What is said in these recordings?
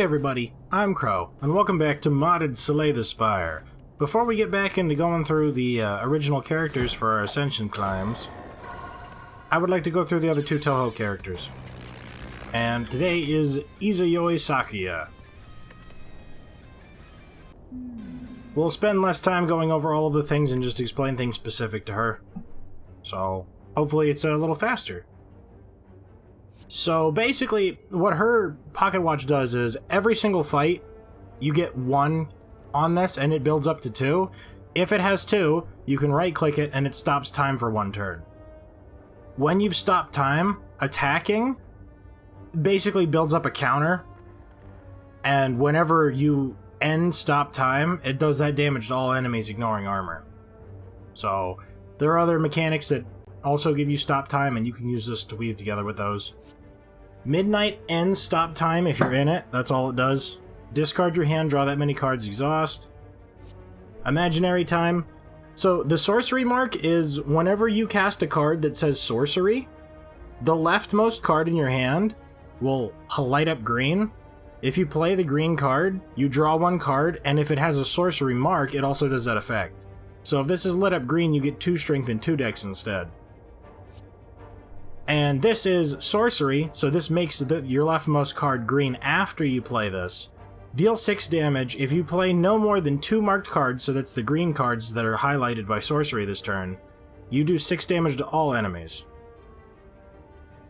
Hey everybody, I'm Crow, and welcome back to Modded Slay the Spire. Before we get back into going through the original characters for our Ascension climbs, I would like to go through the other two Toho characters. And today is Izayoi Sakuya. We'll spend less time going over all of the things and just explain things specific to her. So, hopefully it's a little faster. So basically, what her pocket watch does is, every single fight, you get 1 on this, and it builds up to 2. If it has 2, you can right-click it, and it stops time for 1 turn. When you've stopped time, attacking basically builds up a counter, and whenever you end stop time, it does that damage to all enemies, ignoring armor. So, there are other mechanics that also give you stop time, and you can use this to weave together with those. Midnight ends stop time if you're in it, that's all it does. Discard your hand, draw that many cards, exhaust. Imaginary time. So the sorcery mark is whenever you cast a card that says sorcery, the leftmost card in your hand will light up green. If you play the green card, you draw 1 card, and if it has a sorcery mark, it also does that effect. So if this is lit up green, you get 2 strength and 2 dex instead. And this is sorcery, so this makes your leftmost card green after you play this. Deal 6 damage. If you play no more than 2 marked cards, so that's the green cards that are highlighted by sorcery this turn, you do 6 damage to all enemies.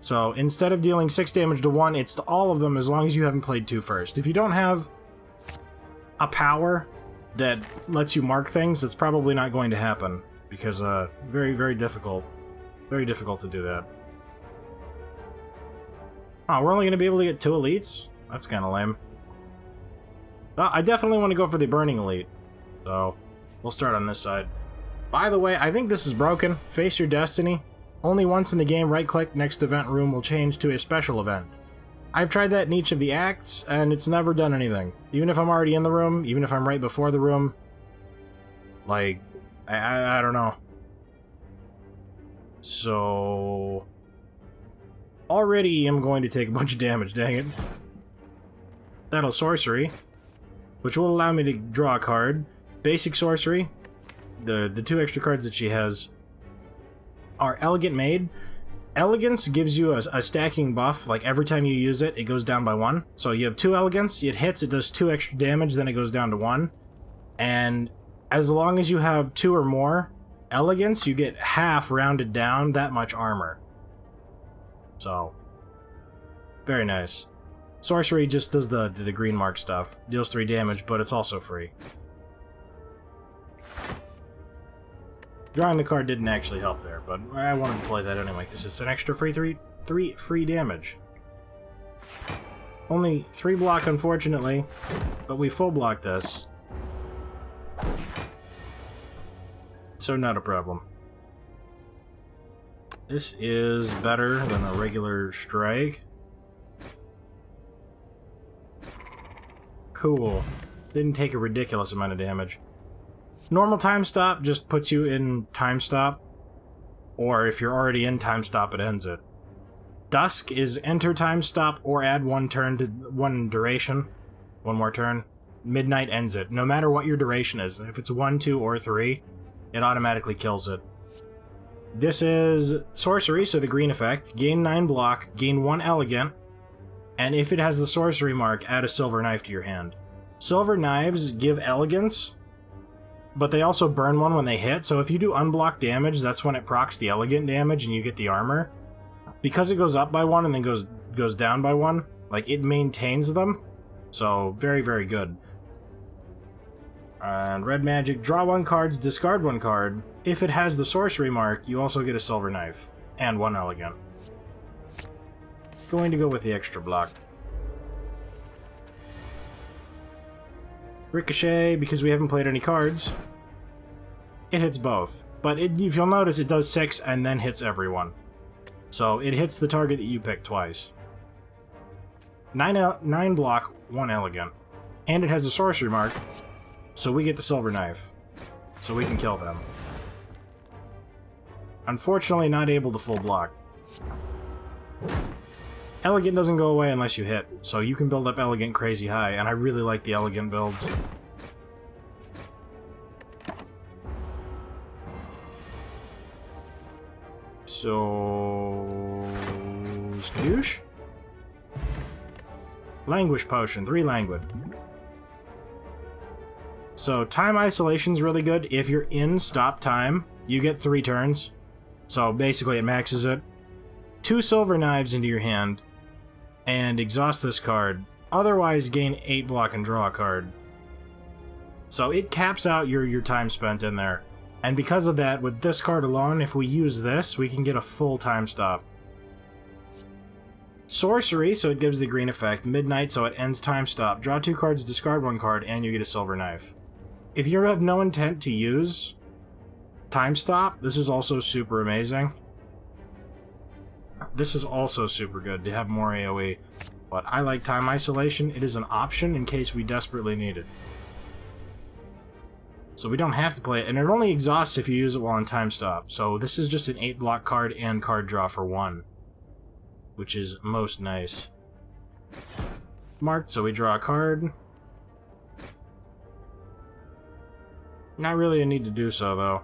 So instead of dealing 6 damage to 1, it's to all of them as long as you haven't played 2 first. If you don't have a power that lets you mark things, that's probably not going to happen, because very, very difficult. Very difficult to do that. Oh, we're only going to be able to get 2 elites? That's kind of lame. I definitely want to go for the Burning Elite, so we'll start on this side. By the way, I think this is broken. Face your destiny. Only once in the game, right-click, next event room will change to a special event. I've tried that in each of the acts, and it's never done anything. Even if I'm already in the room, even if I'm right before the room, like, I don't know. So already I'm going to take a bunch of damage, dang it. That'll sorcery, which will allow me to draw a card. Basic sorcery, the 2 extra cards that she has are Elegant Maid. Elegance gives you a stacking buff, like every time you use it, it goes down by 1. So you have 2 Elegance, it hits, it does 2 extra damage, then it goes down to 1. And as long as you have 2 or more Elegance, you get half rounded down that much armor. So, very nice. Sorcery just does the green mark stuff. Deals 3 damage, but it's also free. Drawing the card didn't actually help there, but I wanted to play that anyway, because it's an extra free 3 free damage. Only 3 block, unfortunately, but we full block this. So not a problem. This is better than a regular strike. Cool. Didn't take a ridiculous amount of damage. Normal time stop just puts you in time stop, or if you're already in time stop, it ends it. Dusk is enter time stop or add 1 turn to 1 duration. 1 more turn. Midnight ends it. No matter what your duration is. If it's 1, 2, or 3, it automatically kills it. This is sorcery, so the green effect. Gain 9 block, gain 1 elegant, and if it has the sorcery mark, add a silver knife to your hand. Silver knives give elegance, but they also burn 1 when they hit, so if you do unblocked damage, that's when it procs the elegant damage and you get the armor. Because it goes up by 1 and then goes down by 1, like, it maintains them, so very, very good. And red magic, draw 1 cards, discard 1 card. If it has the sorcery mark, you also get a silver knife, and 1 elegant. Going to go with the extra block. Ricochet, because we haven't played any cards. It hits both, but if you'll notice, it does 6 and then hits everyone. So it hits the target that you pick twice. 9 block, 1 elegant. And it has a sorcery mark, so we get the silver knife. So we can kill them. Unfortunately, not able to full block. Elegant doesn't go away unless you hit, so you can build up Elegant crazy high, and I really like the Elegant builds. So... Skadoosh? Languish Potion, 3 Languid. So, Time Isolation's really good. If you're in stop time, you get 3 turns. So, basically it maxes it. 2 Silver Knives into your hand, and exhaust this card. Otherwise, gain 8 block and draw a card. So, it caps out your time spent in there. And because of that, with this card alone, if we use this, we can get a full time stop. Sorcery, so it gives the green effect. Midnight, so it ends time stop. Draw 2 cards, discard 1 card, and you get a Silver Knife. If you have no intent to use time stop, this is also super amazing. This is also super good to have more AoE. But I like Time Isolation. It is an option in case we desperately need it. So we don't have to play it, and it only exhausts if you use it while in time stop. So this is just an 8 block card and card draw for 1. Which is most nice. Marked, so we draw a card. Not really a need to do so, though.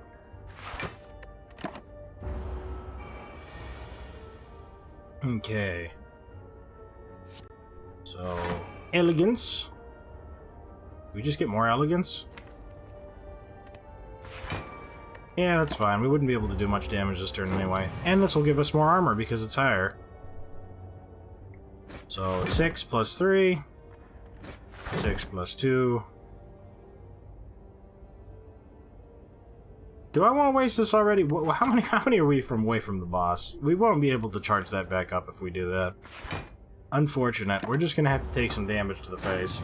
Okay. So, Elegance. We just get more Elegance? Yeah, that's fine. We wouldn't be able to do much damage this turn anyway. And this will give us more armor because it's higher. So, 6 plus 3. 6 plus 2. Do I want to waste this already? How many are we away from the boss? We won't be able to charge that back up if we do that. Unfortunate. We're just going to have to take some damage to the face.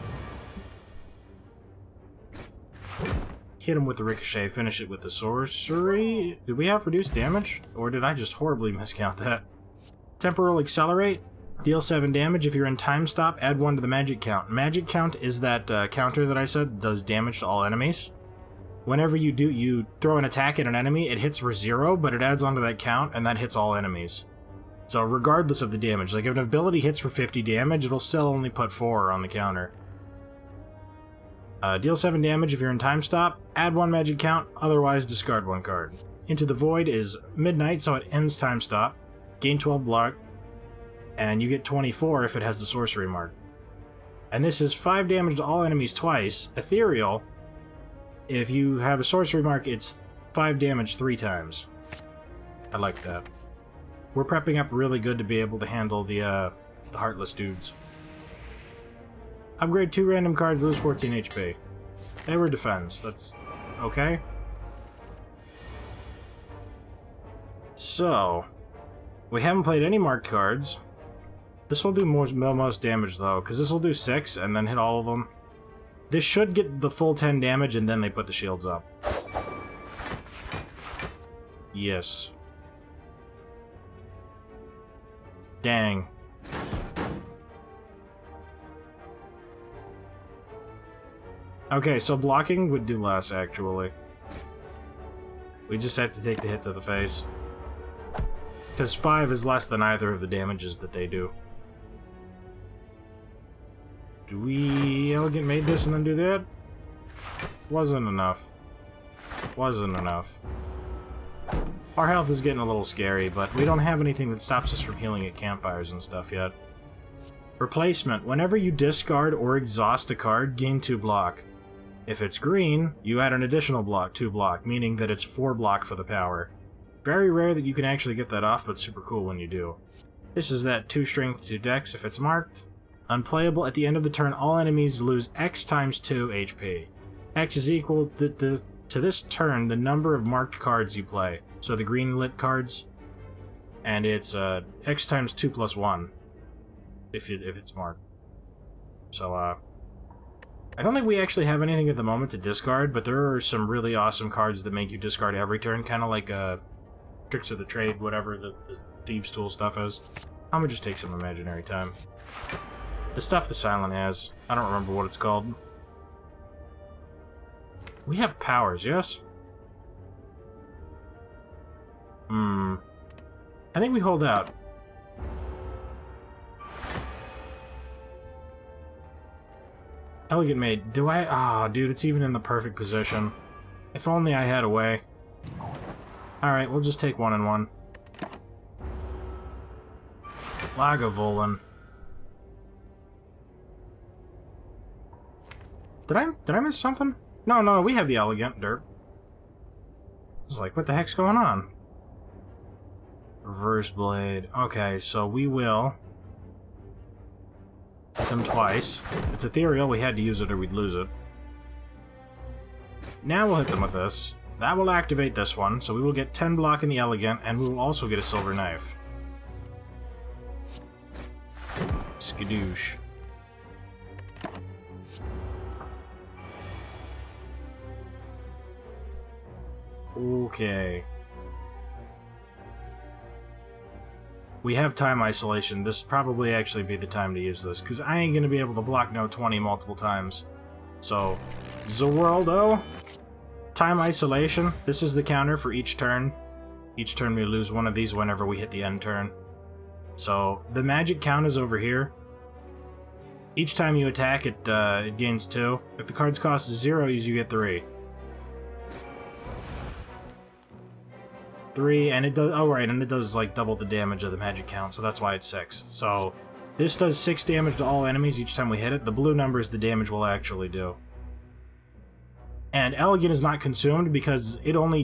Hit him with the ricochet, finish it with the sorcery. Did we have reduced damage? Or did I just horribly miscount that? Temporal Accelerate. Deal 7 damage. If you're in time stop, add 1 to the magic count. Magic count is that counter that I said does damage to all enemies. Whenever you throw an attack at an enemy, it hits for 0, but it adds onto that count, and that hits all enemies. So regardless of the damage, like if an ability hits for 50 damage, it'll still only put 4 on the counter. Deal 7 damage if you're in time stop, add 1 magic count, otherwise discard 1 card. Into the Void is Midnight, so it ends time stop. Gain 12 block, and you get 24 if it has the sorcery mark. And this is 5 damage to all enemies twice. Ethereal, if you have a sorcery mark, it's 5 damage 3 times. I like that. We're prepping up really good to be able to handle the Heartless dudes. Upgrade 2 random cards, lose 14 HP. They were defense. That's okay. So, we haven't played any marked cards. This will do the most damage, though, because this will do 6 and then hit all of them. This should get the full 10 damage, and then they put the shields up. Yes. Dang. Okay, so blocking would do less, actually. We just have to take the hit to the face. Because 5 is less than either of the damages that they do. Do we Elegant made this and then do that? Wasn't enough. Wasn't enough. Our health is getting a little scary, but we don't have anything that stops us from healing at campfires and stuff yet. Replacement. Whenever you discard or exhaust a card, gain 2 block. If it's green, you add an additional block, 2 block, meaning that it's 4 block for the power. Very rare that you can actually get that off, but super cool when you do. This is that 2 strength, 2 dex if it's marked. Unplayable. At the end of the turn, all enemies lose X times 2 HP. X is equal to this turn the number of marked cards you play. So the green lit cards, and it's X times 2 plus 1 if it's marked. So I don't think we actually have anything at the moment to discard, but there are some really awesome cards that make you discard every turn, kind of like Tricks of the Trade, whatever the Thieves' Tool stuff is. I'm gonna just take some imaginary time. The stuff the Silent has. I don't remember what it's called. We have powers, yes? I think we hold out. Elegant Maid. Do I? Ah, dude, it's even in the perfect position. If only I had a way. Alright, we'll just take 1 and 1. Lagavulin. Did I miss something? No, we have the Elegant Derp. I was like, what the heck's going on? Reverse Blade. Okay, so we will hit them twice. It's ethereal, we had to use it or we'd lose it. Now we'll hit them with this. That will activate this one, so we will get 10 block in the Elegant, and we will also get a Silver Knife. Skadoosh. Okay. We have time isolation. This probably actually be the time to use this, because I ain't gonna be able to block no 20 multiple times. So, Zeraldo, time isolation. This is the counter for each turn. Each turn we lose one of these whenever we hit the end turn. So, the magic count is over here. Each time you attack, it gains 2. If the card's cost is 0, you get 3. 3, and it does, oh right, and it does like double the damage of the magic count, so that's why it's 6. So, this does 6 damage to all enemies each time we hit it. The blue number is the damage we'll actually do. And Elegant is not consumed because it only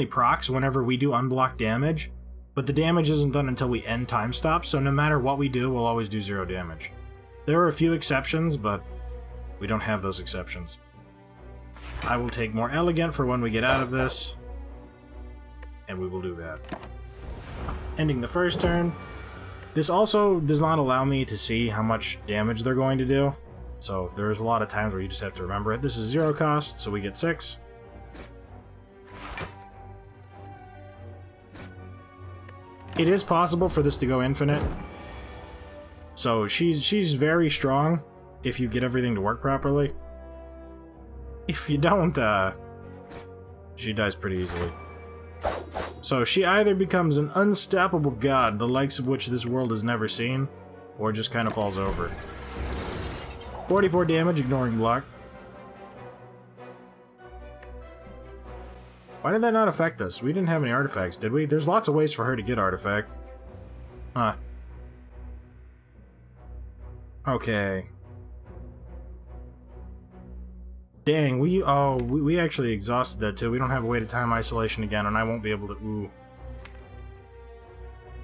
procs whenever we do unblocked damage, but the damage isn't done until we end time stop, so no matter what we do, we'll always do 0 damage. There are a few exceptions, but we don't have those exceptions. I will take more Elegant for when we get out of this, and we will do that. Ending the first turn. This also does not allow me to see how much damage they're going to do, so there's a lot of times where you just have to remember it. This is 0 cost, so we get 6. It is possible for this to go infinite. So she's very strong if you get everything to work properly. If you don't, she dies pretty easily. So she either becomes an unstoppable god, the likes of which this world has never seen, or just kind of falls over. 44 damage, ignoring block. Why did that not affect us? We didn't have any artifacts, did we? There's lots of ways for her to get artifact. Huh. Okay. Dang, we actually exhausted that too. We don't have a way to time isolation again, and I won't be able to... Ooh.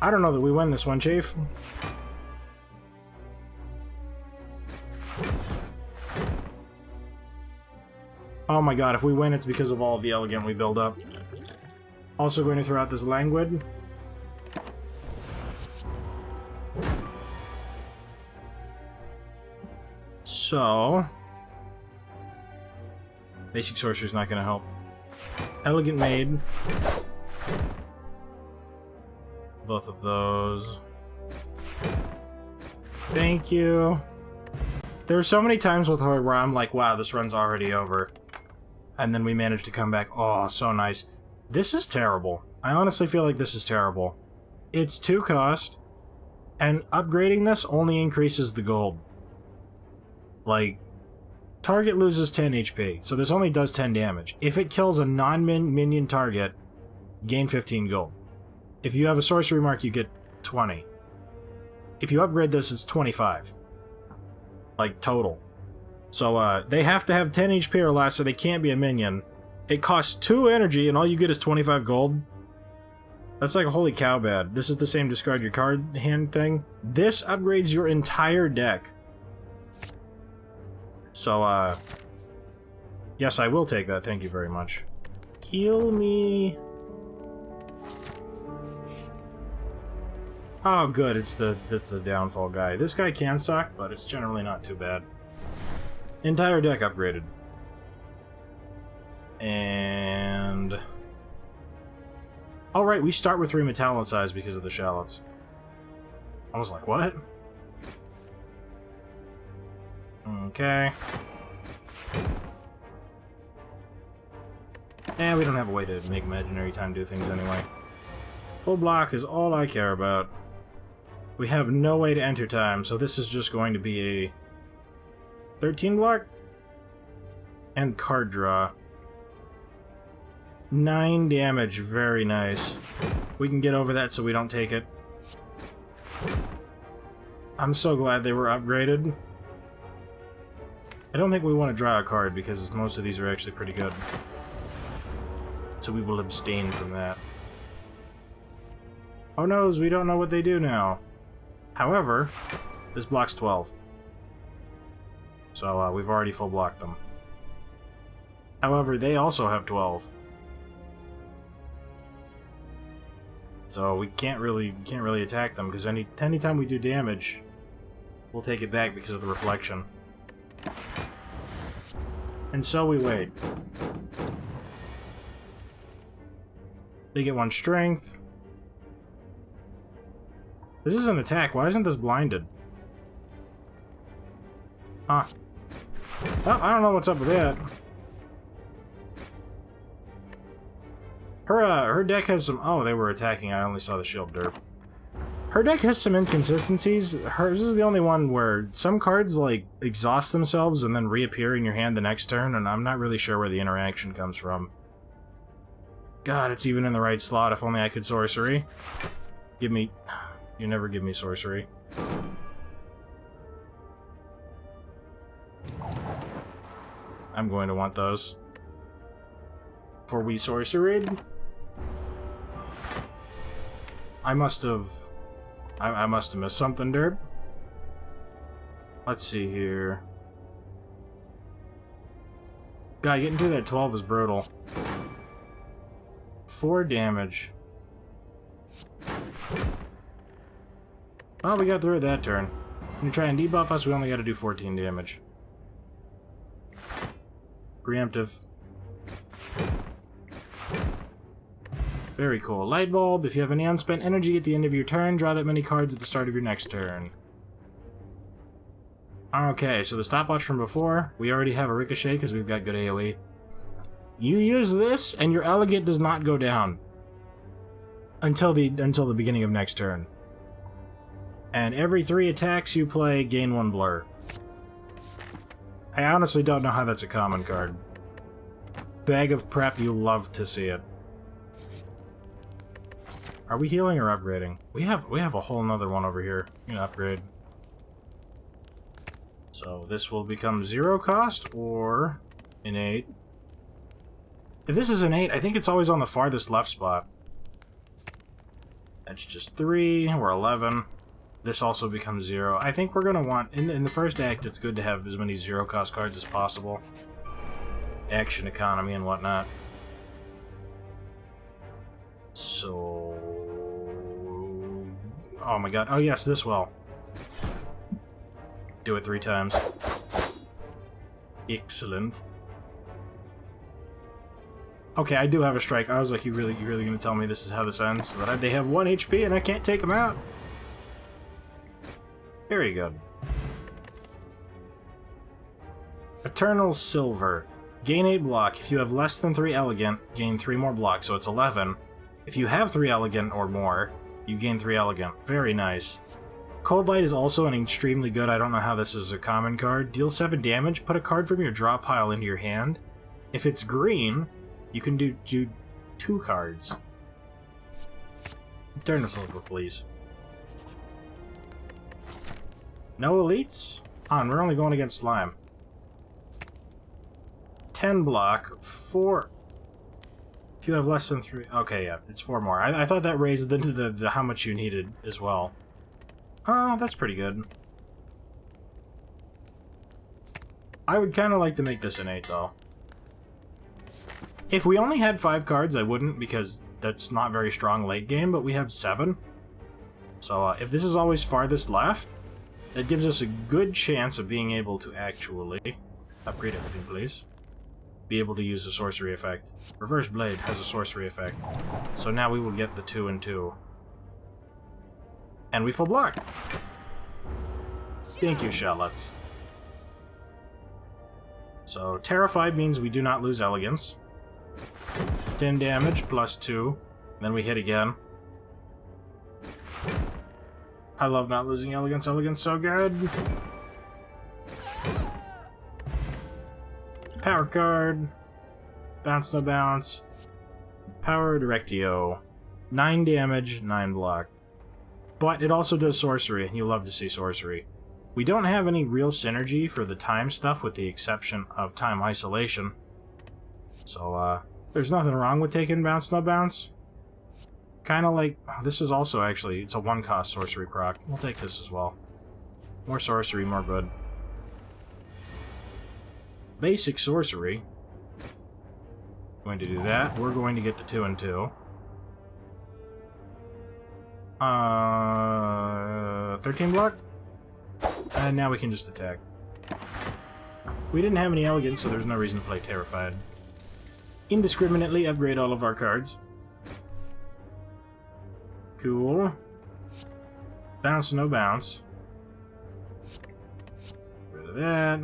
I don't know that we win this one, Chief. Oh my god, if we win, it's because of all of the Elegant we build up. Also going to throw out this Languid. So... Basic Sorcery's not gonna help. Elegant Maid. Both of those. Thank you. There are so many times with her where I'm like, wow, this run's already over. And then we managed to come back. Oh, so nice. This is terrible. I honestly feel like this is terrible. It's 2 cost, and upgrading this only increases the gold. Like, target loses 10 HP, so this only does 10 damage. If it kills a non-minion target, gain 15 gold. If you have a sorcery mark, you get 20. If you upgrade this, it's 25. Like, total. So, they have to have 10 HP or less, so they can't be a minion. It costs 2 energy, and all you get is 25 gold. That's like a holy cow bad. This is the same discard your card hand thing. This upgrades your entire deck. So, yes, I will take that. Thank you very much. Heal me. Oh, good. It's the downfall guy. This guy can suck, but it's generally not too bad. Entire deck upgraded. And... oh, right, we start with 3 Metallin size because of the shallots. I was like, what? Okay. And we don't have a way to make imaginary time do things anyway. Full block is all I care about. We have no way to enter time, so this is just going to be 13 block. And card draw. 9 damage, very nice. We can get over that so we don't take it. I'm so glad they were upgraded. I don't think we want to draw a card because most of these are actually pretty good. So we will abstain from that. Oh noes, we don't know what they do now. However, this blocks 12. So we've already full blocked them. However, they also have 12. So we can't really attack them because anytime we do damage, we'll take it back because of the reflection. And so we wait. They get 1 strength. This is an attack. Why isn't this blinded? Huh. Well, I don't know what's up with that. Her deck has some... Oh, they were attacking. I only saw the shield derp. Her deck has some inconsistencies. Hers is the only one where some cards, like, exhaust themselves and then reappear in your hand the next turn, and I'm not really sure where the interaction comes from. God, it's even in the right slot. If only I could sorcery. Give me... You never give me sorcery. I'm going to want those. For we sorceried. I must have missed something, derp. Let's see here. God, getting through that 12 is brutal. 4 damage. Well, we got through it that turn. When you try and debuff us, we only got to do 14 damage. Preemptive. Very cool. Light bulb. If you have any unspent energy at the end of your turn, draw that many cards at the start of your next turn. Okay, so the stopwatch from before, we already have a ricochet because we've got good AoE. You use this, and your elegant does not go down until the beginning of next turn. And every 3 attacks you play, gain 1 blur. I honestly don't know how that's a common card. Bag of Prep, you love to see it. Are we healing or upgrading? We have a whole nother one over here. We can upgrade. So this will become 0 cost or innate. If this is innate, I think it's always on the farthest left spot. That's just 3, we're 11. This also becomes 0. I think we're gonna want, in the first act, it's good to have as many 0 cost cards as possible. Action economy and whatnot. So... Oh my god. Oh yes, this will. Do it 3 times. Excellent. Okay, I do have a strike. I was like, you really gonna tell me this is how this ends? So that they have 1 HP and I can't take them out? Very good. Eternal Silver. Gain 8 block. If you have less than 3 elegant, gain 3 more block, so it's 11. If you have 3 elegant or more, you gain 3 elegant. Very nice. Cold Light is also an extremely good, I don't know how this is a common card. Deal 7 damage, put a card from your draw pile into your hand. If it's green, you can do 2 cards. Eternal Silver, please. No elites? On, we're only going against slime. 10 block, 4... If you have less than 3... Okay, yeah, it's 4 more. I thought that raised the how much you needed as well. Oh, that's pretty good. I would kind of like to make this an 8, though. If we only had 5 cards, I wouldn't, because that's not very strong late game, but we have 7. So, if this is always farthest left, that gives us a good chance of being able to actually... Upgrade everything, please. Be able to use the sorcery effect. Reverse Blade has a sorcery effect. So now we will get the 2 and 2. And we full block. Thank you, Shallots. So, Terrified means we do not lose Elegance. 10 damage, plus 2. Then we hit again. I love not losing Elegance. Elegance so good. Power card. Bounce no bounce. Power Directio. 9 damage, 9 block. But it also does sorcery, and you love to see sorcery. We don't have any real synergy for the time stuff with the exception of time isolation. So, there's nothing wrong with taking bounce no bounce. Kind of like, this is also actually, it's a 1-cost sorcery proc. We'll take this as well. More sorcery, more good. Basic sorcery. Going to do that. We're going to get the 2 and 2. 13 block? And now we can just attack. We didn't have any elegance, so there's no reason to play Terrified. Indiscriminately upgrade all of our cards. Cool. Bounce, no bounce. Rid of that.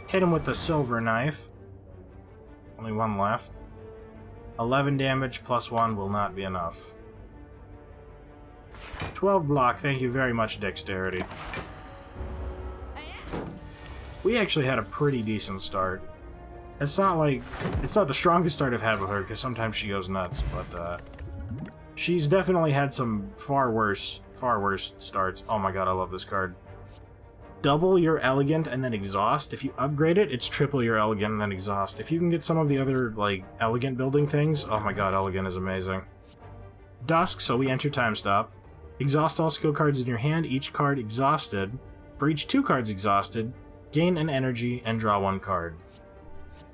Hit him with the silver knife. Only 1 left. 11 damage plus 1 will not be enough. 12 block, thank you very much, Dexterity. We actually had a pretty decent start. It's not like... It's not the strongest start I've had with her, because sometimes she goes nuts, but, she's definitely had some far worse starts. Oh my god, I love this card. Double your Elegant and then Exhaust. If you upgrade it, it's triple your Elegant and then Exhaust. If you can get some of the other, like, Elegant building things, oh my god, Elegant is amazing. Dusk, so we enter Time Stop. Exhaust all skill cards in your hand, each card exhausted. For each 2 cards exhausted, gain an energy and draw 1 card.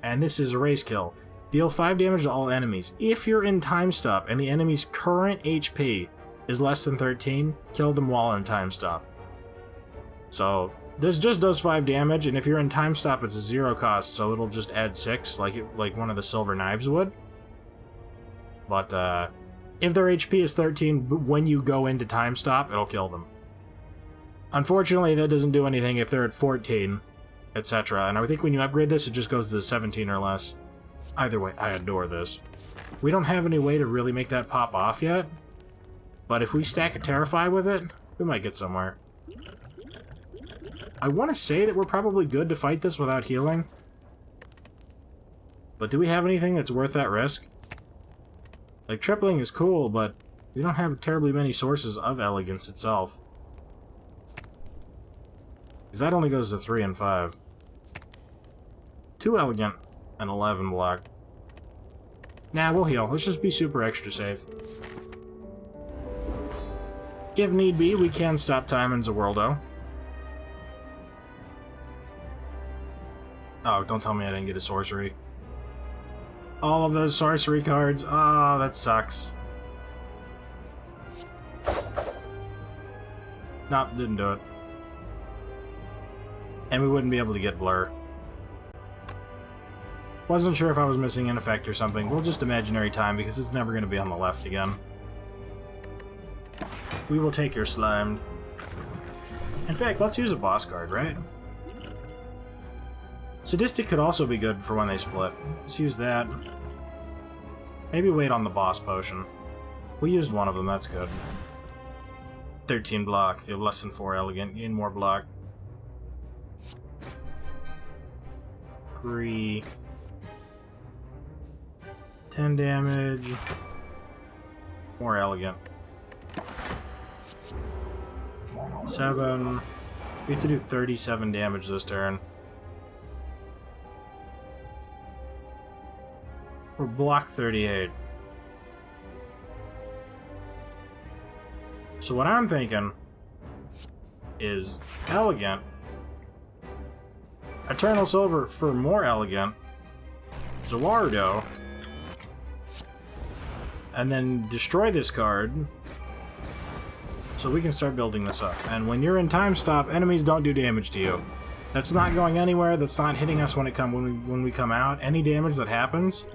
And this is a race kill. Deal 5 damage to all enemies. If you're in Time Stop and the enemy's current HP is less than 13, kill them while in Time Stop. So, this just does 5 damage, and if you're in Time Stop, it's a 0 cost, so it'll just add 6, like one of the Silver Knives would. But, if their HP is 13, when you go into Time Stop, it'll kill them. Unfortunately, that doesn't do anything if they're at 14, etc. And I think when you upgrade this, it just goes to 17 or less. Either way, I adore this. We don't have any way to really make that pop off yet, but if we stack a Terrify with it, we might get somewhere. I want to say that we're probably good to fight this without healing, but do we have anything that's worth that risk? Like, tripling is cool, but we don't have terribly many sources of elegance itself. Because that only goes to 3 and 5. 2 elegant and 11 block. Nah, we'll heal. Let's just be super extra safe. If need be, we can stop time in Zawoldo. Oh, don't tell me I didn't get a sorcery. All of those sorcery cards. Oh, that sucks. Nope, didn't do it. And we wouldn't be able to get Blur. Wasn't sure if I was missing an effect or something. We'll just imaginary time because it's never going to be on the left again. We will take your Slimed. In fact, let's use a boss card, right? Sadistic could also be good for when they split. Let's use that. Maybe wait on the boss potion. We used one of them, that's good. 13 block. If you have less than 4 elegant, gain more block. 3. 10 damage. More elegant. 7. We have to do 37 damage this turn. Or block 38. So what I'm thinking is elegant. Eternal Silver for more elegant. Zawoldo. And then destroy this card. So we can start building this up. And when you're in Time Stop, enemies don't do damage to you. That's not going anywhere. That's not hitting us when we come out. Any damage that happens,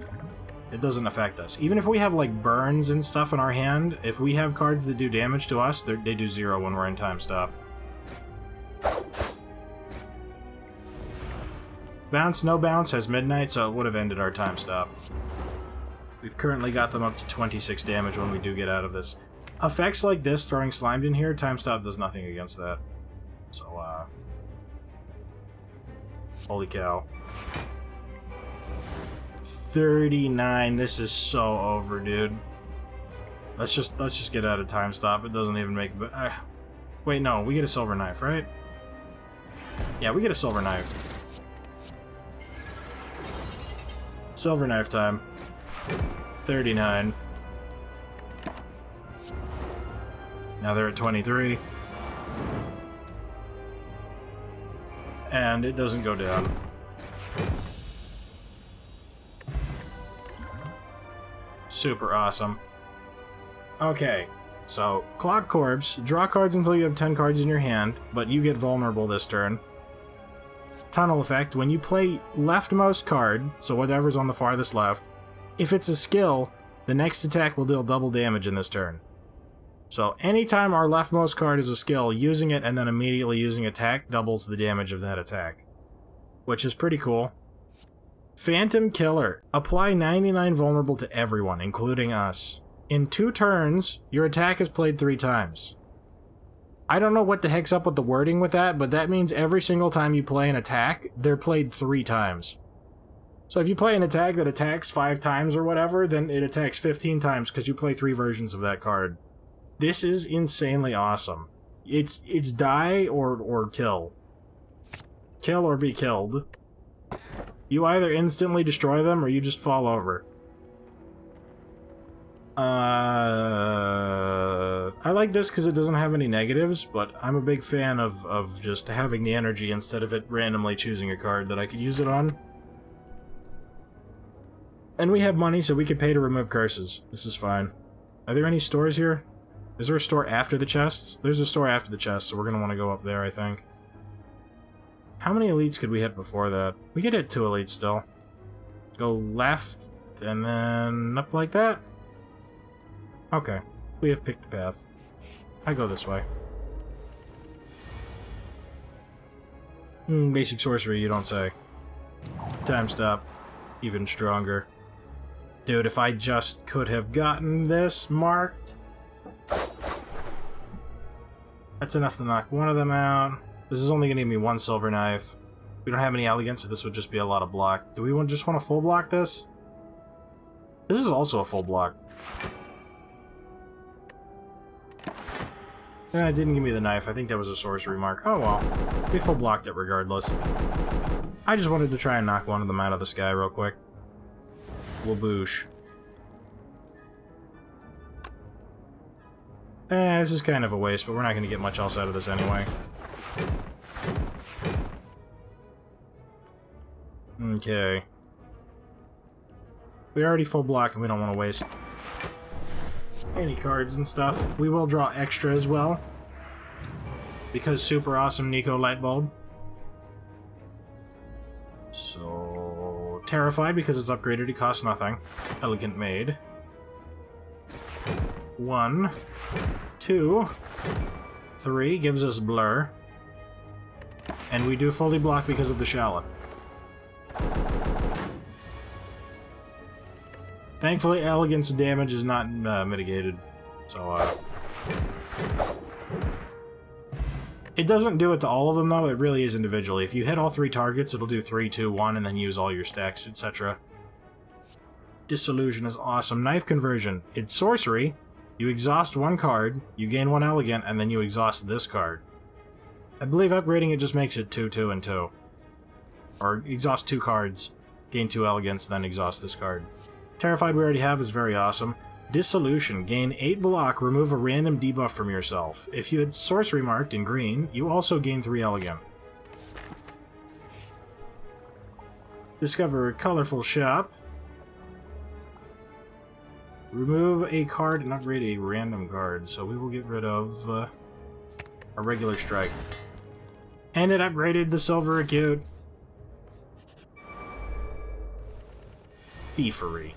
it doesn't affect us. Even if we have like burns and stuff in our hand, if we have cards that do damage to us, they do 0 when we're in Time Stop. Bounce, no bounce has midnight, so it would have ended our Time Stop. We've currently got them up to 26 damage when we do get out of this. Effects like this, throwing Slimed in here, Time Stop does nothing against that. So, holy cow. 39. This is so over, dude. Let's just get out of time stop. It doesn't even make it. Wait, no, we get a silver knife, right? Yeah, we get a silver knife. Silver knife time. 39. Now they're at 23. And it doesn't go down. Super awesome. Okay, so Clock Corpse. Draw cards until you have 10 cards in your hand, but you get vulnerable this turn. Tunnel effect. When you play leftmost card, so whatever's on the farthest left, if it's a skill, the next attack will deal double damage in this turn. So anytime our leftmost card is a skill, using it and then immediately using attack doubles the damage of that attack. Which is pretty cool. Phantom Killer. Apply 99 vulnerable to everyone, including us. In 2 turns, your attack is played 3 times. I don't know what the heck's up with the wording with that, but that means every single time you play an attack, they're played 3 times. So if you play an attack that attacks 5 times or whatever, then it attacks 15 times because you play 3 versions of that card. This is insanely awesome. It's die or kill. Kill or be killed. You either instantly destroy them or you just fall over. I like this because it doesn't have any negatives, but I'm a big fan of just having the energy instead of it randomly choosing a card that I could use it on. And we have money, so we could pay to remove curses. This is fine. Are there any stores here? Is there a store after the chests? There's a store after the chest, so we're going to want to go up there, I think. How many elites could we hit before that? We could hit 2 elites still. Go left, and then up like that? Okay. We have picked a path. I go this way. Basic sorcery, you don't say. Time stop. Even stronger. Dude, if I just could have gotten this marked... That's enough to knock one of them out. This is only going to give me 1 silver knife. We don't have any elegance, so this would just be a lot of block. Do we just want to full block this? This is also a full block. It didn't give me the knife. I think that was a sorcery mark. Oh well. We full blocked it regardless. I just wanted to try and knock one of them out of the sky real quick. Waboosh. This is kind of a waste, but we're not going to get much else out of this anyway. Okay. We already full block and we don't want to waste any cards and stuff. We will draw extra as well. Because super awesome Nico Lightbulb. So... Terrified because it's upgraded, it costs nothing. Elegant Maid. 1, 2, 3 gives us Blur. And we do fully block because of the Shallot. Thankfully, Elegance damage is not mitigated. So, It doesn't do it to all of them, though. It really is individually. If you hit all 3 targets, it'll do 3, 2, 1, and then use all your stacks, etc. Disillusion is awesome. Knife Conversion. It's sorcery. You exhaust 1 card, you gain 1 elegant, and then you exhaust this card. I believe upgrading it just makes it 2, 2, and 2. Or exhaust 2 cards, gain 2 elegants, then exhaust this card. Terrified we already have is very awesome. Dissolution. Gain 8 block, remove a random debuff from yourself. If you had sorcery marked in green, you also gain 3 elegant. Discover a colorful shop. Remove a card and upgrade a random card, so we will get rid of a regular strike. And it upgraded the silver acute. Thievery.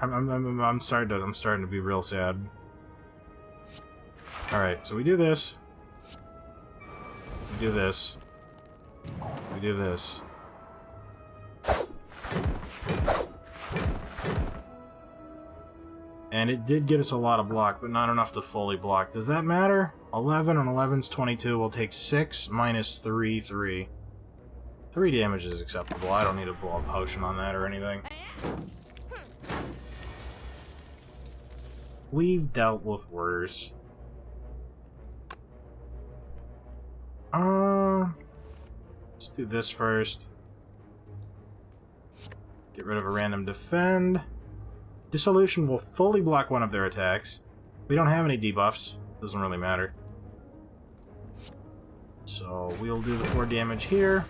I'm starting to be real sad. Alright, so we do this. We do this. We do this. And it did get us a lot of block, but not enough to fully block. Does that matter? 11 and 11's 22. We'll take 6 minus 3, 3. 3 damage is acceptable. I don't need to blow a potion on that or anything. We've dealt with worse. Let's do this first. Get rid of a random defend. Dissolution will fully block one of their attacks. We don't have any debuffs. Doesn't really matter. So we'll do the 4 damage here,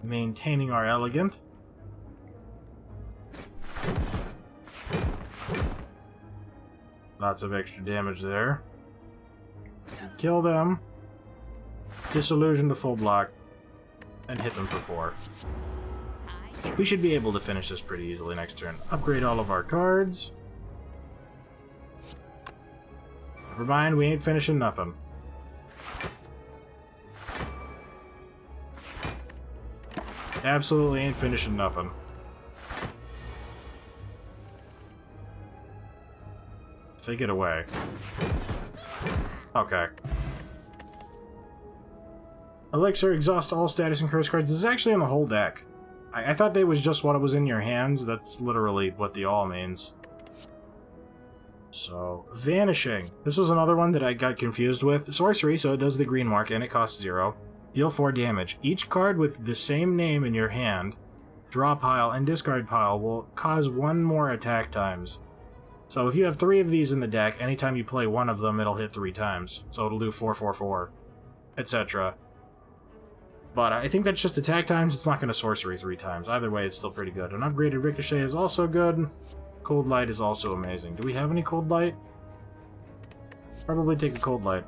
maintaining our elegant. Lots of extra damage there. Kill them. Disillusion the full block. And hit them for 4. We should be able to finish this pretty easily next turn. Upgrade all of our cards. Never mind, we ain't finishing nothing. Absolutely ain't finishing nothing. Take it away. Okay. Elixir, exhaust all status and curse cards. This is actually on the whole deck. I thought that was just what was in your hands. That's literally what the all means. So, Vanishing. This was another one that I got confused with. Sorcery, so it does the green mark and it costs 0. Deal 4 damage. Each card with the same name in your hand, draw pile, and discard pile will cause 1 more attack times. So if you have 3 of these in the deck, anytime you play one of them, it'll hit 3 times. So it'll do 4, 4, 4, etc. But I think that's just attack times. It's not going to sorcery 3 times. Either way, it's still pretty good. An upgraded Ricochet is also good. Cold Light is also amazing. Do we have any Cold Light? Probably take a Cold Light.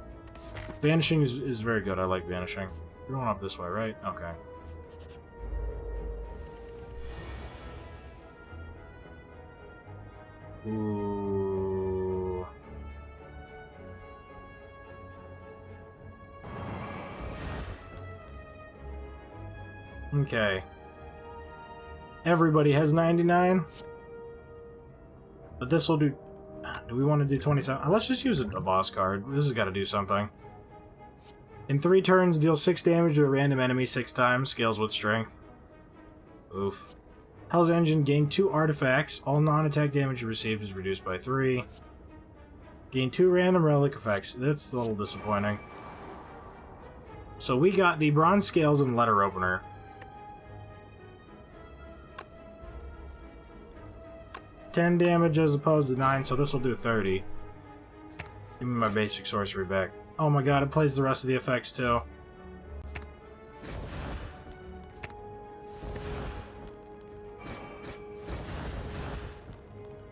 Vanishing is very good. I like Vanishing. We're going up this way, right? Okay. Ooh. Okay. Everybody has 99. But this will do... Do we want to do 27? Let's just use a boss card. This has got to do something. In 3 turns, deal 6 damage to a random enemy 6 times. Scales with strength. Oof. Hell's Engine, gain 2 artifacts. All non-attack damage received is reduced by 3. Gain 2 random relic effects. That's a little disappointing. So we got the Bronze Scales and Letter Opener. 10 damage as opposed to 9, so this will do 30. Give me my basic sorcery back. Oh my god, it plays the rest of the effects too.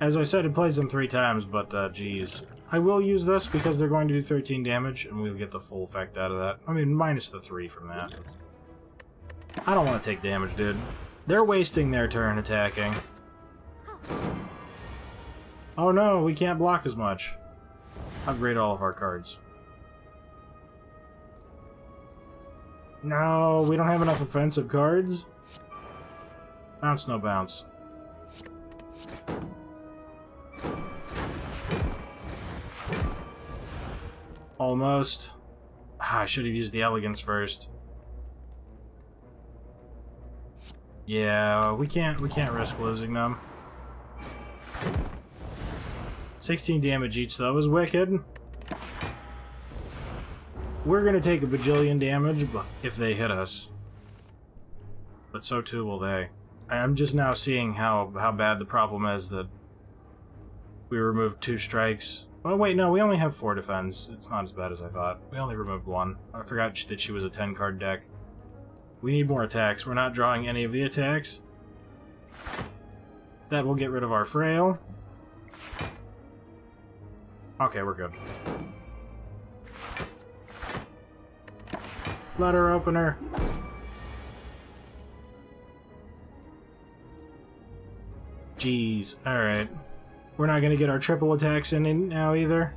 As I said, it plays them 3 times, but geez. I will use this because they're going to do 13 damage, and we'll get the full effect out of that. I mean, minus the 3 from that. I don't want to take damage, dude. They're wasting their turn attacking. Oh no, we can't block as much. Upgrade all of our cards. No, we don't have enough offensive cards. Bounce, no bounce. Almost. I should have used the elegance first. Yeah, we can't risk losing them. 16 damage each, though, is wicked. We're gonna take a bajillion damage if they hit us. But so too will they. I'm just now seeing how bad the problem is that we removed 2 strikes. Oh wait, no, we only have 4 defense. It's not as bad as I thought. We only removed 1. I forgot that she was a 10-card deck. We need more attacks. We're not drawing any of the attacks. That will get rid of our Frail. Okay, we're good. Letter Opener. Jeez, alright. We're not gonna get our triple attacks in now either.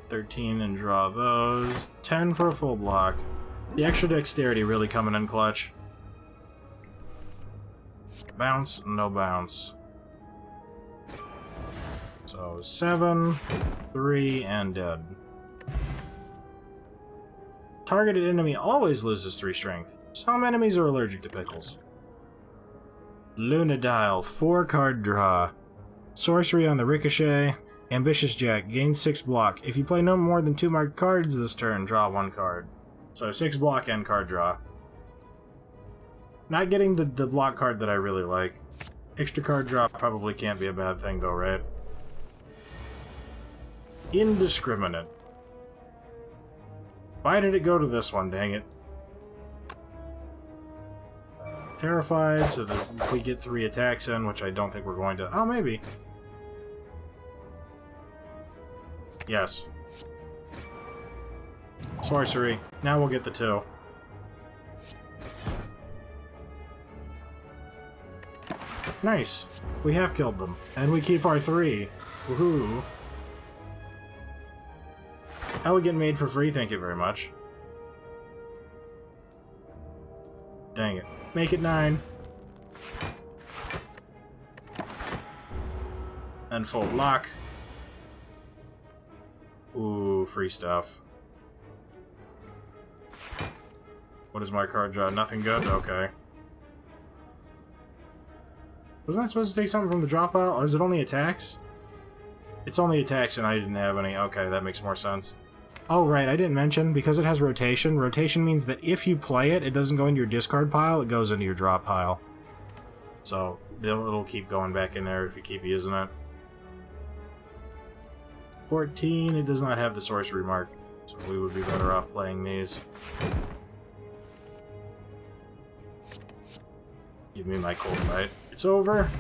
$13 and draw those. 10 for a full block. The extra dexterity really coming in clutch. Bounce, no bounce. So 7, 3, and dead. Targeted enemy always loses 3 strength. Some enemies are allergic to pickles. Lunadile, 4 card draw. Sorcery on the Ricochet. Ambitious Jack, gains 6 block. If you play no more than 2 marked cards this turn, draw 1 card. So 6 block and card draw. Not getting the block card that I really like. Extra card draw probably can't be a bad thing though, right? Indiscriminate. Why did it go to this one, dang it? Terrified, so that we get 3 attacks in, which I don't think we're going to... Oh, maybe. Yes. Sorcery. Now we'll get the 2. Nice. We have killed them. And we keep our 3. Woohoo. Elegant made for free, thank you very much. Dang it. Make it 9. And full block. Ooh, free stuff. What is my card draw? Nothing good? Okay. Wasn't I supposed to take something from the drop pile? Or is it only attacks? It's only attacks and I didn't have any. Okay, that makes more sense. Oh, right, I didn't mention, because it has rotation. Rotation means that if you play it, it doesn't go into your discard pile, it goes into your drop pile. So, it'll keep going back in there if you keep using it. 14, it does not have the sorcery mark, so we would be better off playing these. Give me my cold light. It's over.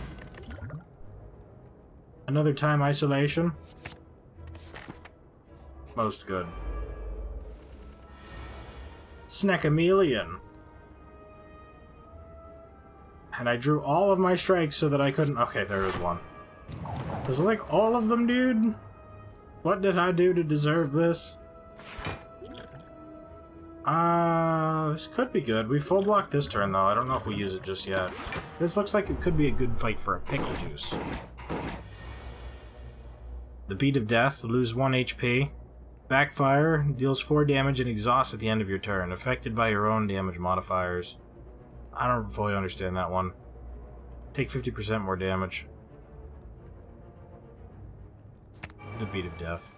Another time isolation. Most good. Snakamelion. And I drew all of my strikes so that I couldn't... Okay, there is one. Is it like all of them, dude? What did I do to deserve this? This could be good. We full block this turn, though. I don't know if we use it just yet. This looks like it could be a good fight for a pickle juice. The Beat of Death, lose 1 HP. Backfire, deals 4 damage and exhausts at the end of your turn, affected by your own damage modifiers. I don't fully understand that one. Take 50% more damage. The Beat of Death.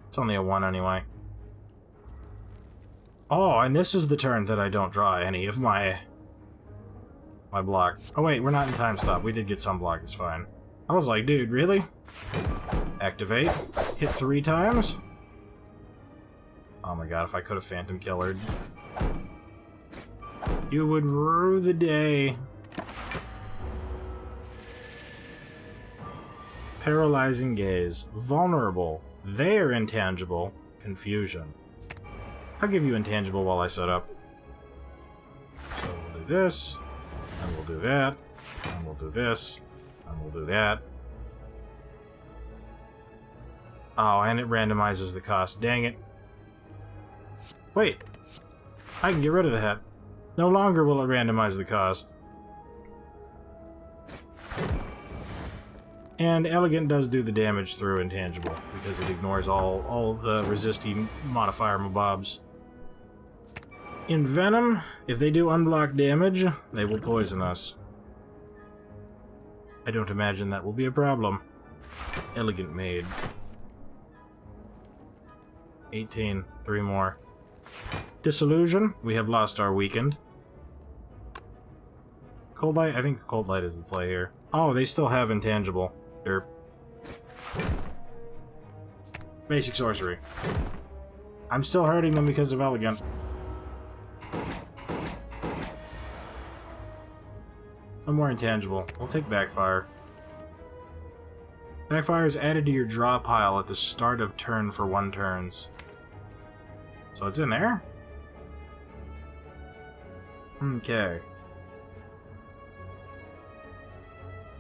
It's only a 1 anyway. Oh, and this is the turn that I don't draw any of my block. Oh wait, we're not in time stop. We did get some block, it's fine. I was like, dude, really? Activate. Hit 3 times. Oh my god, if I could have Phantom Killered. You would rue the day. Paralyzing Gaze. Vulnerable. They are intangible. Confusion. I'll give you intangible while I set up. So we'll do this, and we'll do that, and we'll do this, and we'll do that. Oh, and it randomizes the cost. Dang it. Wait. I can get rid of that. No longer will it randomize the cost. And Elegant does do the damage through intangible, because it ignores all the resisting modifier mobobs. In Venom, if they do unblocked damage, they will poison us. I don't imagine that will be a problem. Elegant Maid. 18. 3 more. Disillusion. We have lost our weakened. Cold Light? I think Cold Light is the play here. Oh, they still have intangible. Derp. Basic sorcery. I'm still hurting them because of Elegant. No more intangible. We'll take Backfire. Backfire is added to your draw pile at the start of turn for 1 turns. So it's in there? Okay.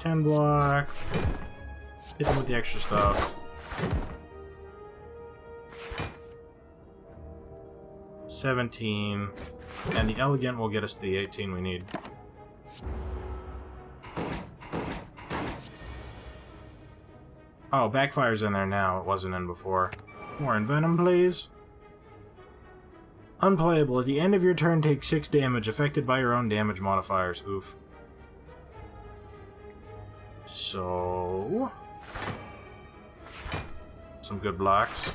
10 block. Hit them with the extra stuff. 17. And the Elegant will get us to the 18 we need. Oh, Backfire's in there now. It wasn't in before. More Envenom, please. Unplayable. At the end of your turn, take 6 damage, affected by your own damage modifiers. Oof. So... some good blocks.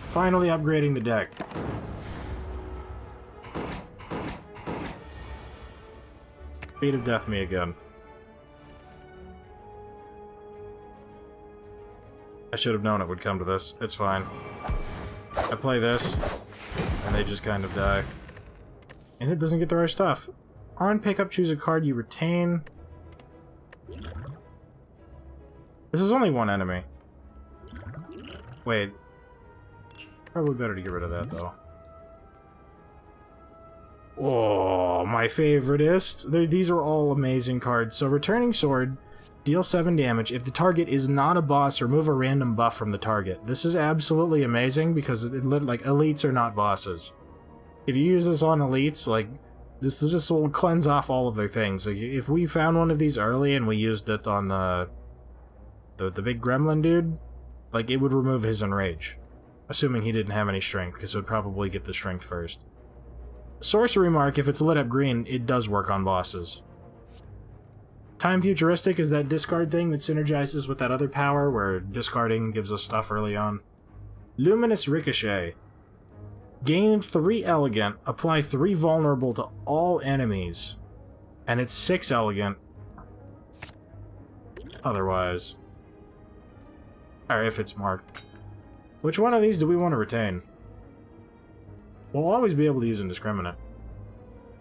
Finally upgrading the deck. Beat of Death me again. I should have known it would come to this. It's fine. I play this, and they just kind of die. And it doesn't get the right stuff. On pickup, choose a card you retain. This is only one enemy. Wait. Probably better to get rid of that, though. Oh, my favoriteest. These are all amazing cards. So, Returning Sword, deal 7 damage. If the target is not a boss, remove a random buff from the target. This is absolutely amazing because, like, elites are not bosses. If you use this on elites, like, this will cleanse off all of their things. Like, if we found one of these early and we used it on the big gremlin dude, like, it would remove his enrage. Assuming he didn't have any strength, because it would probably get the strength first. Sorcery Mark, if it's lit up green, it does work on bosses. Time Futuristic is that discard thing that synergizes with that other power, where discarding gives us stuff early on. Luminous Ricochet. Gain 3 Elegant, apply 3 Vulnerable to all enemies. And it's 6 Elegant. Otherwise. Or if it's marked. Which one of these do we want to retain? We'll always be able to use Indiscriminate.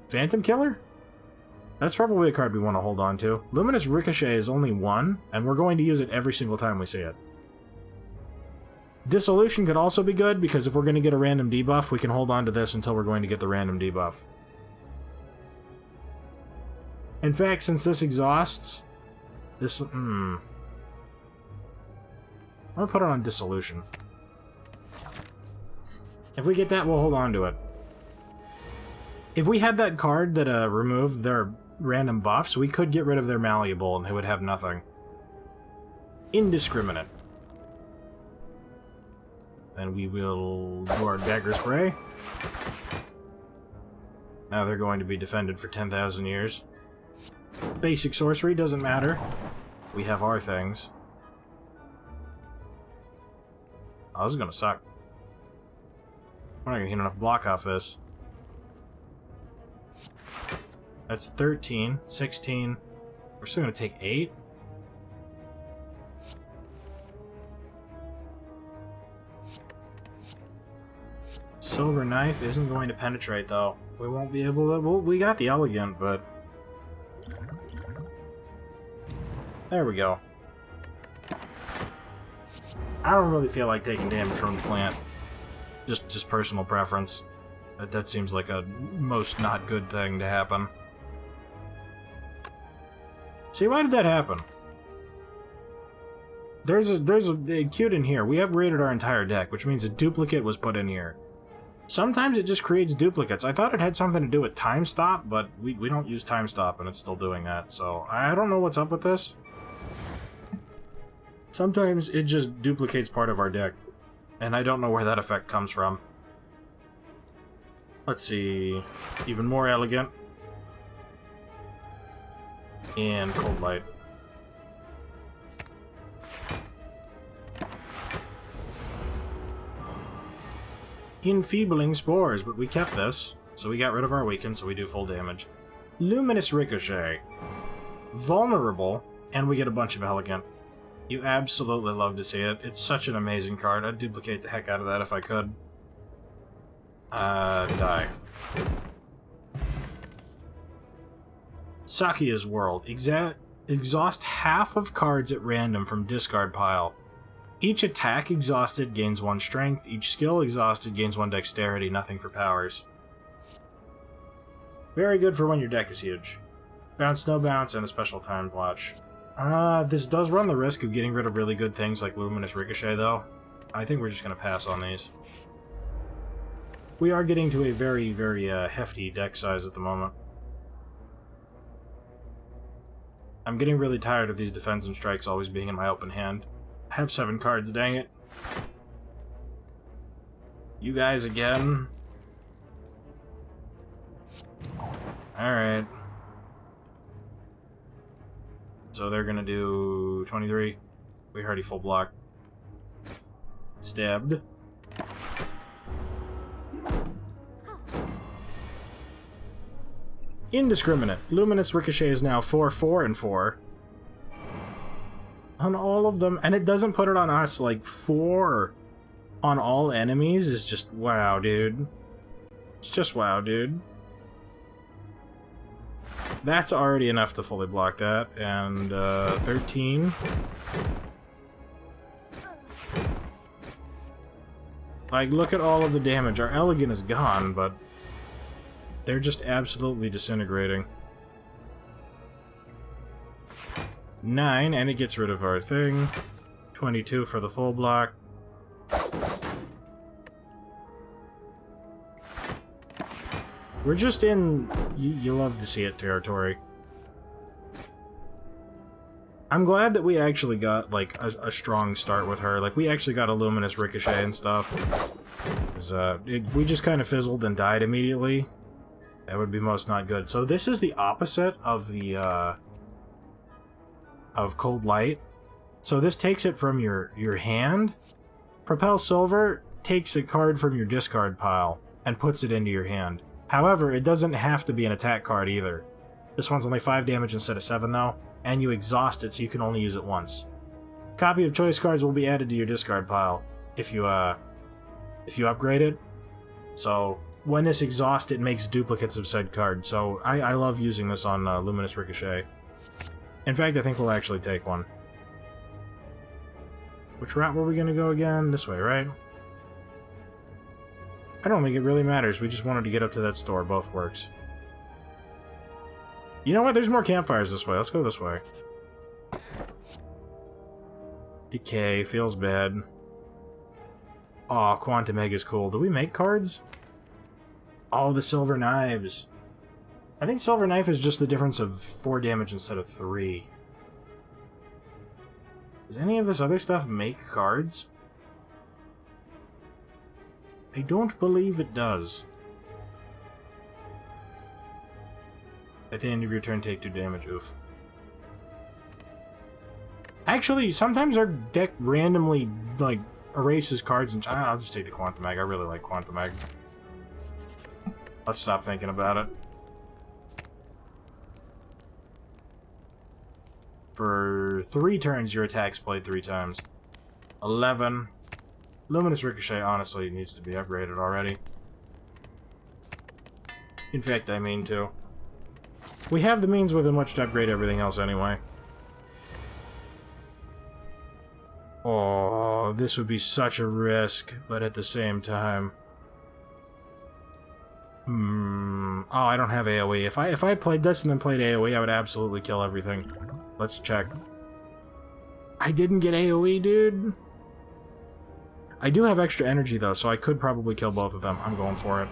Phantom Killer? That's probably a card we want to hold on to. Luminous Ricochet is only 1, and we're going to use it every single time we see it. Dissolution could also be good, because if we're going to get a random debuff, we can hold on to this until we're going to get the random debuff. In fact, since this exhausts... this... I'm gonna put it on Dissolution. If we get that, we'll hold on to it. If we had that card that removed their random buffs, we could get rid of their Malleable and they would have nothing. Indiscriminate. Then we will do our Dagger Spray. Now they're going to be defended for 10,000 years. Basic sorcery doesn't matter. We have our things. Oh, this is gonna suck. We're not gonna get enough block off this. That's 13, 16. We're still gonna take 8. Silver Knife isn't going to penetrate, though. We won't be able to... well, we got the Elegant, but... there we go. I don't really feel like taking damage from the plant. Just personal preference. That seems like a most not good thing to happen. See, why did that happen? There's a cute in here. We upgraded our entire deck, which means a duplicate was put in here. Sometimes it just creates duplicates. I thought it had something to do with time stop, but we don't use time stop, and it's still doing that. So I don't know what's up with this. Sometimes it just duplicates part of our deck, and I don't know where that effect comes from. Let's see... even more Elegant. And Cold Light. Enfeebling Spores, but we kept this, so we got rid of our weaken, so we do full damage. Luminous Ricochet. Vulnerable, and we get a bunch of Elegant. You absolutely love to see it. It's such an amazing card. I'd duplicate the heck out of that if I could. Die. Sakuya's World. Exhaust half of cards at random from discard pile. Each attack exhausted gains 1 strength. Each skill exhausted gains 1 dexterity. Nothing for powers. Very good for when your deck is huge. Bounce, no bounce, and a special timed watch. This does run the risk of getting rid of really good things like Luminous Ricochet, though. I think we're just going to pass on these. We are getting to a very, very hefty deck size at the moment. I'm getting really tired of these defense and strikes always being in my open hand. I have 7 cards, dang it. You guys again? Alright. So they're gonna do 23. We already full block. Stabbed. Indiscriminate. Luminous Ricochet is now 4, 4, and 4. On all of them. And it doesn't put it on us. Like, 4 on all enemies is just wow, dude. It's just wow, dude. That's already enough to fully block that. And, 13. Like, look at all of the damage. Our Elegant is gone, but they're just absolutely disintegrating. 9, and it gets rid of our thing. 22 for the full block. We're just in you love to see it territory. I'm glad that we actually got, like, a strong start with her. Like, we actually got a Luminous Ricochet and stuff. 'Cause, if we just kind of fizzled and died immediately, that would be most not good. So this is the opposite of the, of Cold Light. So this takes it from your hand. Propel Silver takes a card from your discard pile and puts it into your hand. However, it doesn't have to be an attack card either. This one's only 5 damage instead of 7 though, and you exhaust it so you can only use it once. Copy of choice cards will be added to your discard pile if you upgrade it. So when this exhausts, it makes duplicates of said card. So I love using this on Luminous Ricochet. In fact, I think we'll actually take one. Which route were we going to go again? This way, right? I don't think it really matters. We just wanted to get up to that store. Both works. You know what? There's more campfires this way. Let's go this way. Decay. Feels bad. Aw, Quantum Egg is cool. Do we make cards? Oh, the Silver Knives. I think Silver Knife is just the difference of 4 damage instead of 3. Does any of this other stuff make cards? I don't believe it does. At the end of your turn, take 2 damage. Oof. Actually, sometimes our deck randomly, like, erases cards and... I'll just take the Quantum Egg. I really like Quantum Egg. Let's stop thinking about it. For 3 turns, your attack's played 3 times. 11. Luminous Ricochet, honestly, needs to be upgraded already. In fact, I mean to. We have the means within which to upgrade everything else anyway. Oh, this would be such a risk, but at the same time... Oh, I don't have AoE. If I played this and then played AoE, I would absolutely kill everything. Let's check. I didn't get AoE, dude. I do have extra energy, though, so I could probably kill both of them. I'm going for it.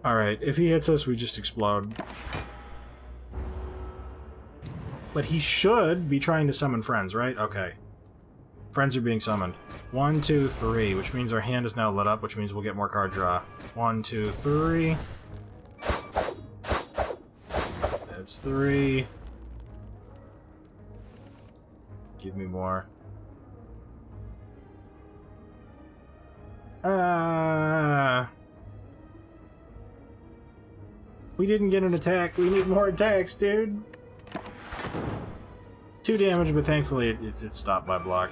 Alright, if he hits us, we just explode. But he should be trying to summon friends, right? Okay. Friends are being summoned. 1, 2, 3, which means our hand is now lit up, which means we'll get more card draw. 1, 2, 3. That's 3. Give me more. We didn't get an attack. We need more attacks, dude. 2 damage, but thankfully it stopped by block.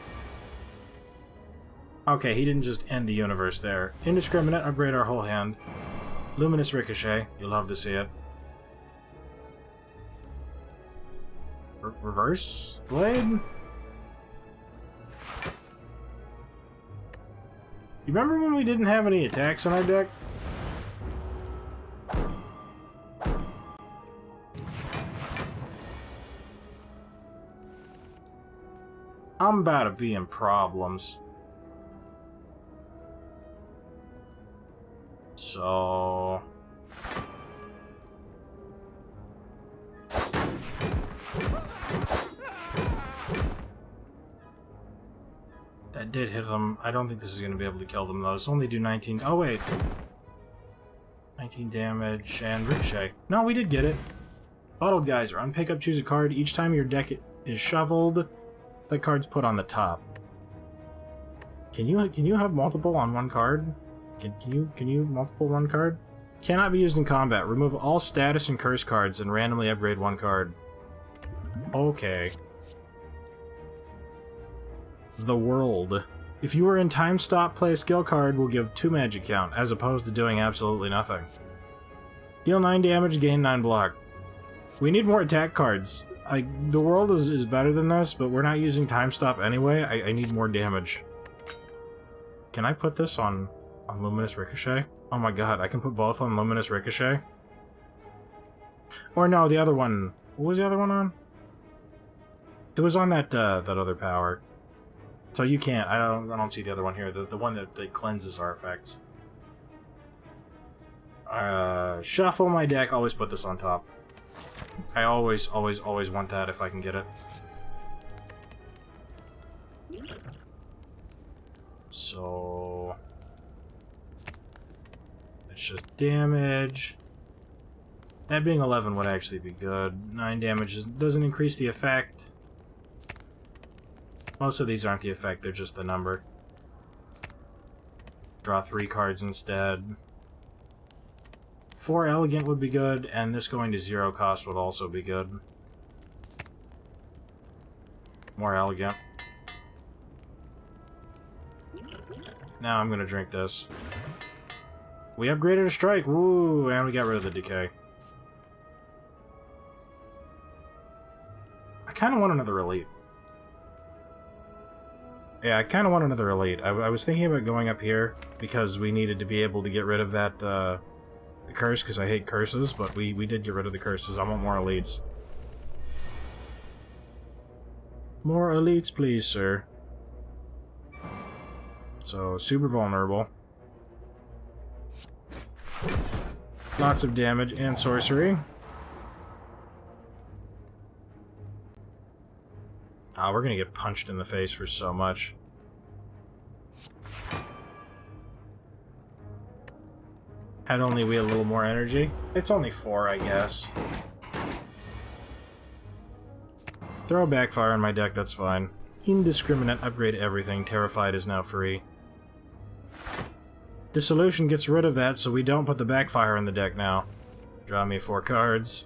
Okay, he didn't just end the universe there. Indiscriminate, upgrade our whole hand. Luminous Ricochet, you'll love to see it. Reverse Blade? You remember when we didn't have any attacks on our deck? I'm about to be in problems. So... That did hit them. I don't think this is going to be able to kill them, though. It's only do 19... Oh, wait. 19 damage and ricochet. No, we did get it. Bottled Geyser. On pickup, choose a card. Each time your deck is shuffled, the card's put on the top. Can you have multiple on one card? Can you multiple one card? Cannot be used in combat. Remove all status and curse cards and randomly upgrade one card. Okay. The World. If you were in time stop, play a skill card will give 2 magic count, as opposed to doing absolutely nothing. Deal 9 damage, gain 9 block. We need more attack cards. The World is better than this, but we're not using time stop anyway. I need more damage. Can I put this on Luminous Ricochet? Oh my god, I can put both on Luminous Ricochet? Or no, the other one. What was the other one on? It was on that other power. So you can't. I don't see the other one here. The one that cleanses our effects. Shuffle my deck. Always put this on top. I always want that if I can get it. So it's just damage. That being 11 would actually be good. 9 damage doesn't increase the effect. Most of these aren't the effect, they're just the number. Draw 3 cards instead. 4 Elegant would be good, and this going to 0 cost would also be good. More Elegant. Now I'm gonna drink this. We upgraded a Strike, woo, and we got rid of the Decay. I kind of want another Elite. Yeah, I kind of want another Elite. I was thinking about going up here because we needed to be able to get rid of that, the curse, because I hate curses, but we did get rid of the curses. I want more Elites. More Elites, please, sir. So, super vulnerable. Lots of damage and sorcery. Oh, we're gonna get punched in the face for so much. Had only we had a little more energy. It's only 4, I guess. Throw a backfire in my deck, that's fine. Indiscriminate, upgrade everything. Terrified is now free. Dissolution gets rid of that, so we don't put the backfire in the deck now. Draw me 4 cards.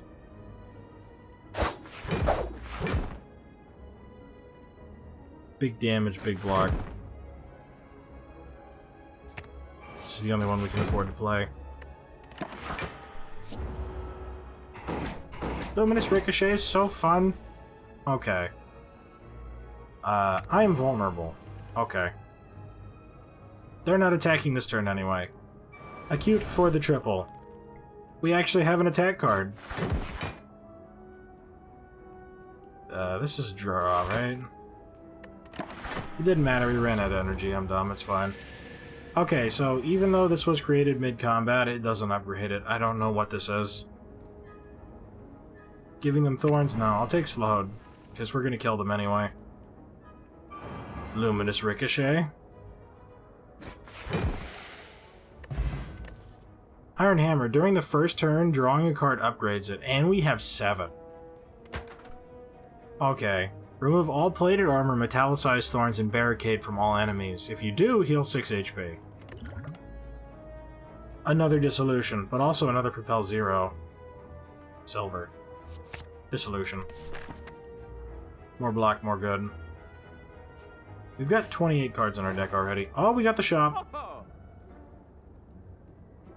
Big damage, big block. This is the only one we can afford to play. Luminous Ricochet is so fun. Okay. I am vulnerable. Okay. They're not attacking this turn anyway. Acute for the triple. We actually have an attack card. This is a draw, right? It didn't matter, we ran out of energy, I'm dumb, it's fine. Okay, so even though this was created mid-combat, it doesn't upgrade it. I don't know what this is. Giving them thorns? No, I'll take slowed, because we're gonna kill them anyway. Luminous Ricochet. Iron Hammer. During the first turn, drawing a card upgrades it, and we have 7. Okay. Remove all plated armor, metallicized thorns, and barricade from all enemies. If you do, heal 6 HP. Another Dissolution, but also another Propel 0. Silver. Dissolution. More block, more good. We've got 28 cards in our deck already. Oh, we got the shop!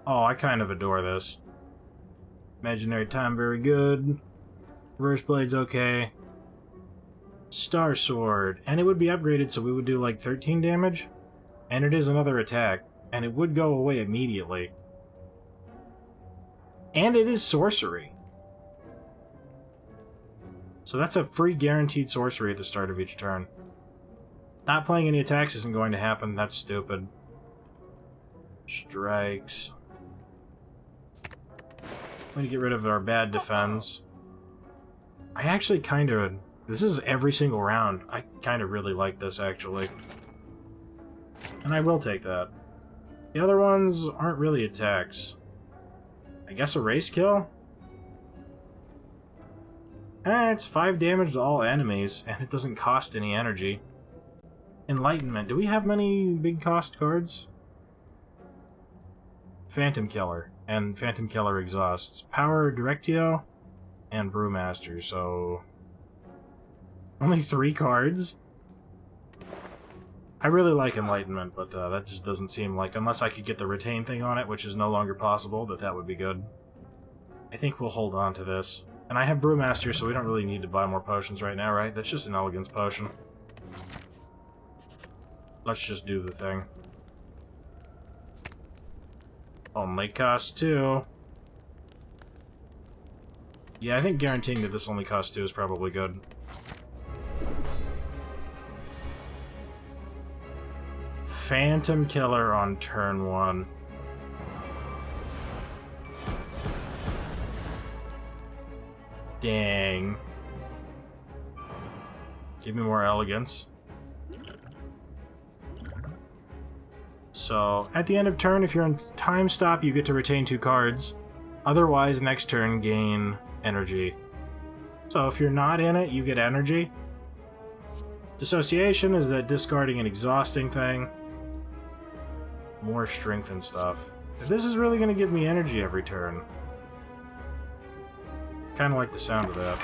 Oh, I kind of adore this. Imaginary Time, very good. Reverse Blade's okay. Star Sword. And it would be upgraded, so we would do like 13 damage. And it is another attack. And it would go away immediately. And it is sorcery. So that's a free guaranteed sorcery at the start of each turn. Not playing any attacks isn't going to happen. That's stupid. Strikes. I'm going to get rid of our bad defense. I actually kind of... This is every single round. I kind of really like this, actually. And I will take that. The other ones aren't really attacks. I guess a race kill? It's 5 damage to all enemies, and it doesn't cost any energy. Enlightenment. Do we have many big cost cards? Phantom Killer, and Phantom Killer exhausts. Power, Directio, and Brewmaster, so... only 3 cards? I really like Enlightenment, but that just doesn't seem like... unless I could get the retain thing on it, which is no longer possible, that would be good. I think we'll hold on to this. And I have Brewmaster, so we don't really need to buy more potions right now, right? That's just an Elegance potion. Let's just do the thing. Only costs 2. Yeah, I think guaranteeing that this only costs 2 is probably good. Phantom Killer on turn 1. Dang. Give me more elegance. So, at the end of turn, if you're on time stop, you get to retain 2 cards. Otherwise, next turn, gain energy. So, if you're not in it, you get energy. Dissociation is that discarding an exhausting thing. More strength and stuff. This is really going to give me energy every turn. Kind of like the sound of that.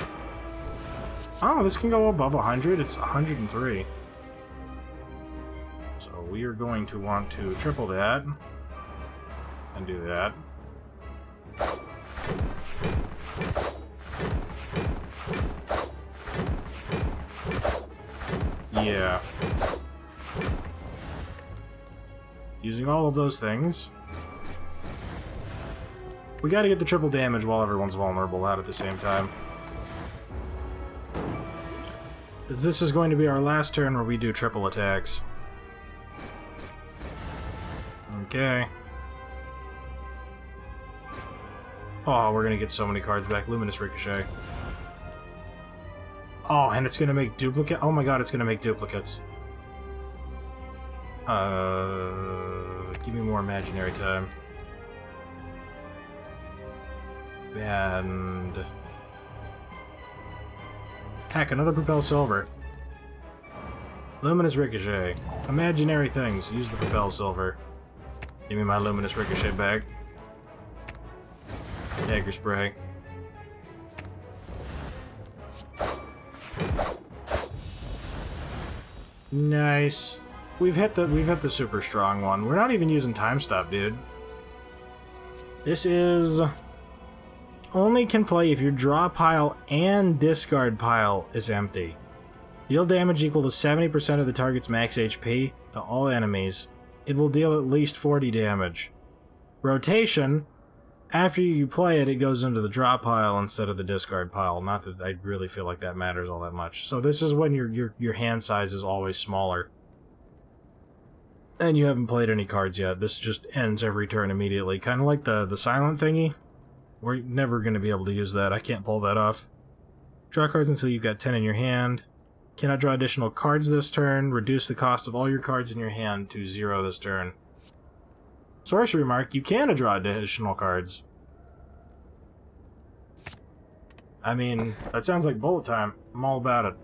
Oh, this can go above 100. It's 103. So we are going to want to triple that. And do that. Yeah. Using all of those things. We gotta get the triple damage while everyone's vulnerable out at the same time. Because this is going to be our last turn where we do triple attacks. Okay. Oh, we're gonna get so many cards back. Luminous Ricochet. Oh, and it's gonna make duplicate. Oh my god, it's gonna make duplicates. Give me more imaginary time. And... heck, another Propel Silver. Luminous Ricochet. Imaginary things. Use the Propel Silver. Give me my Luminous Ricochet back. Dagger Spray. Nice. We've hit the super strong one. We're not even using time stop, dude. This is only can play if your draw pile and discard pile is empty. Deal damage equal to 70% of the target's max HP to all enemies. It will deal at least 40 damage. Rotation, after you play it, it goes into the draw pile instead of the discard pile. Not that I really feel like that matters all that much. So this is when your hand size is always smaller. And you haven't played any cards yet. This just ends every turn immediately. Kind of like the silent thingy. We're never going to be able to use that. I can't pull that off. Draw cards until you've got 10 in your hand. Cannot draw additional cards this turn. Reduce the cost of all your cards in your hand to 0 this turn. Sorcery Mark, you can draw additional cards. I mean, that sounds like bullet time. I'm all about it.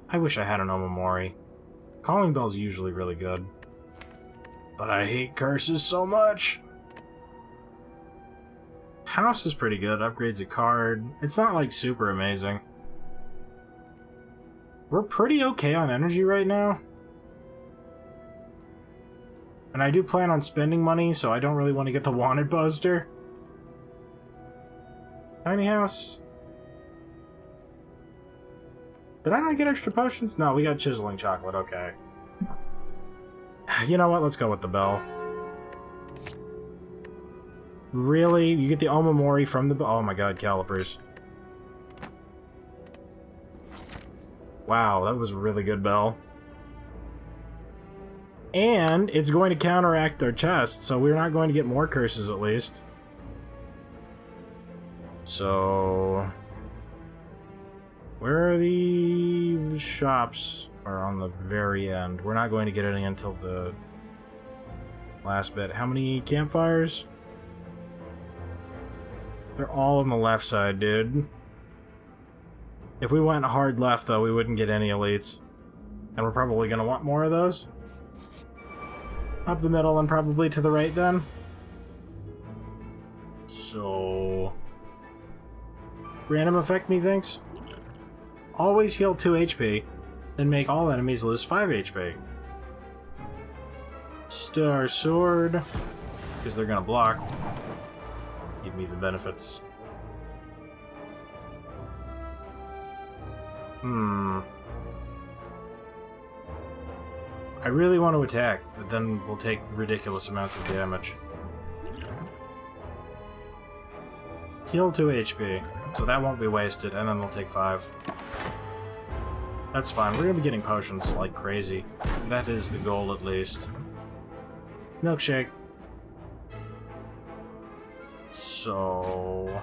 I wish I had an Omamori. Calling Bell's usually really good. But I hate curses so much! House is pretty good. Upgrades a card. It's not, like, super amazing. We're pretty okay on energy right now. And I do plan on spending money, so I don't really want to get the Wanted poster. Tiny House. Did I not get extra potions? No, we got Chiseling Chocolate, okay. You know what? Let's go with the bell. Really? You get the Omamori from the... oh my god, Calipers. Wow, that was a really good bell. And it's going to counteract our chest, so we're not going to get more curses at least. So... where are the shops? Or on the very end. We're not going to get any until the last bit. How many campfires? They're all on the left side, dude. If we went hard left, though, we wouldn't get any elites. And we're probably going to want more of those. Up the middle and probably to the right, then. So... Random effect, methinks? Always heal 2 HP, then make all enemies lose 5 HP. Star Sword, because they're going to block. Give me the benefits. I really want to attack, but then we'll take ridiculous amounts of damage. Heal 2 HP, so that won't be wasted, and then we'll take 5. That's fine, we're gonna be getting potions like crazy. That is the goal, at least. Milkshake. So...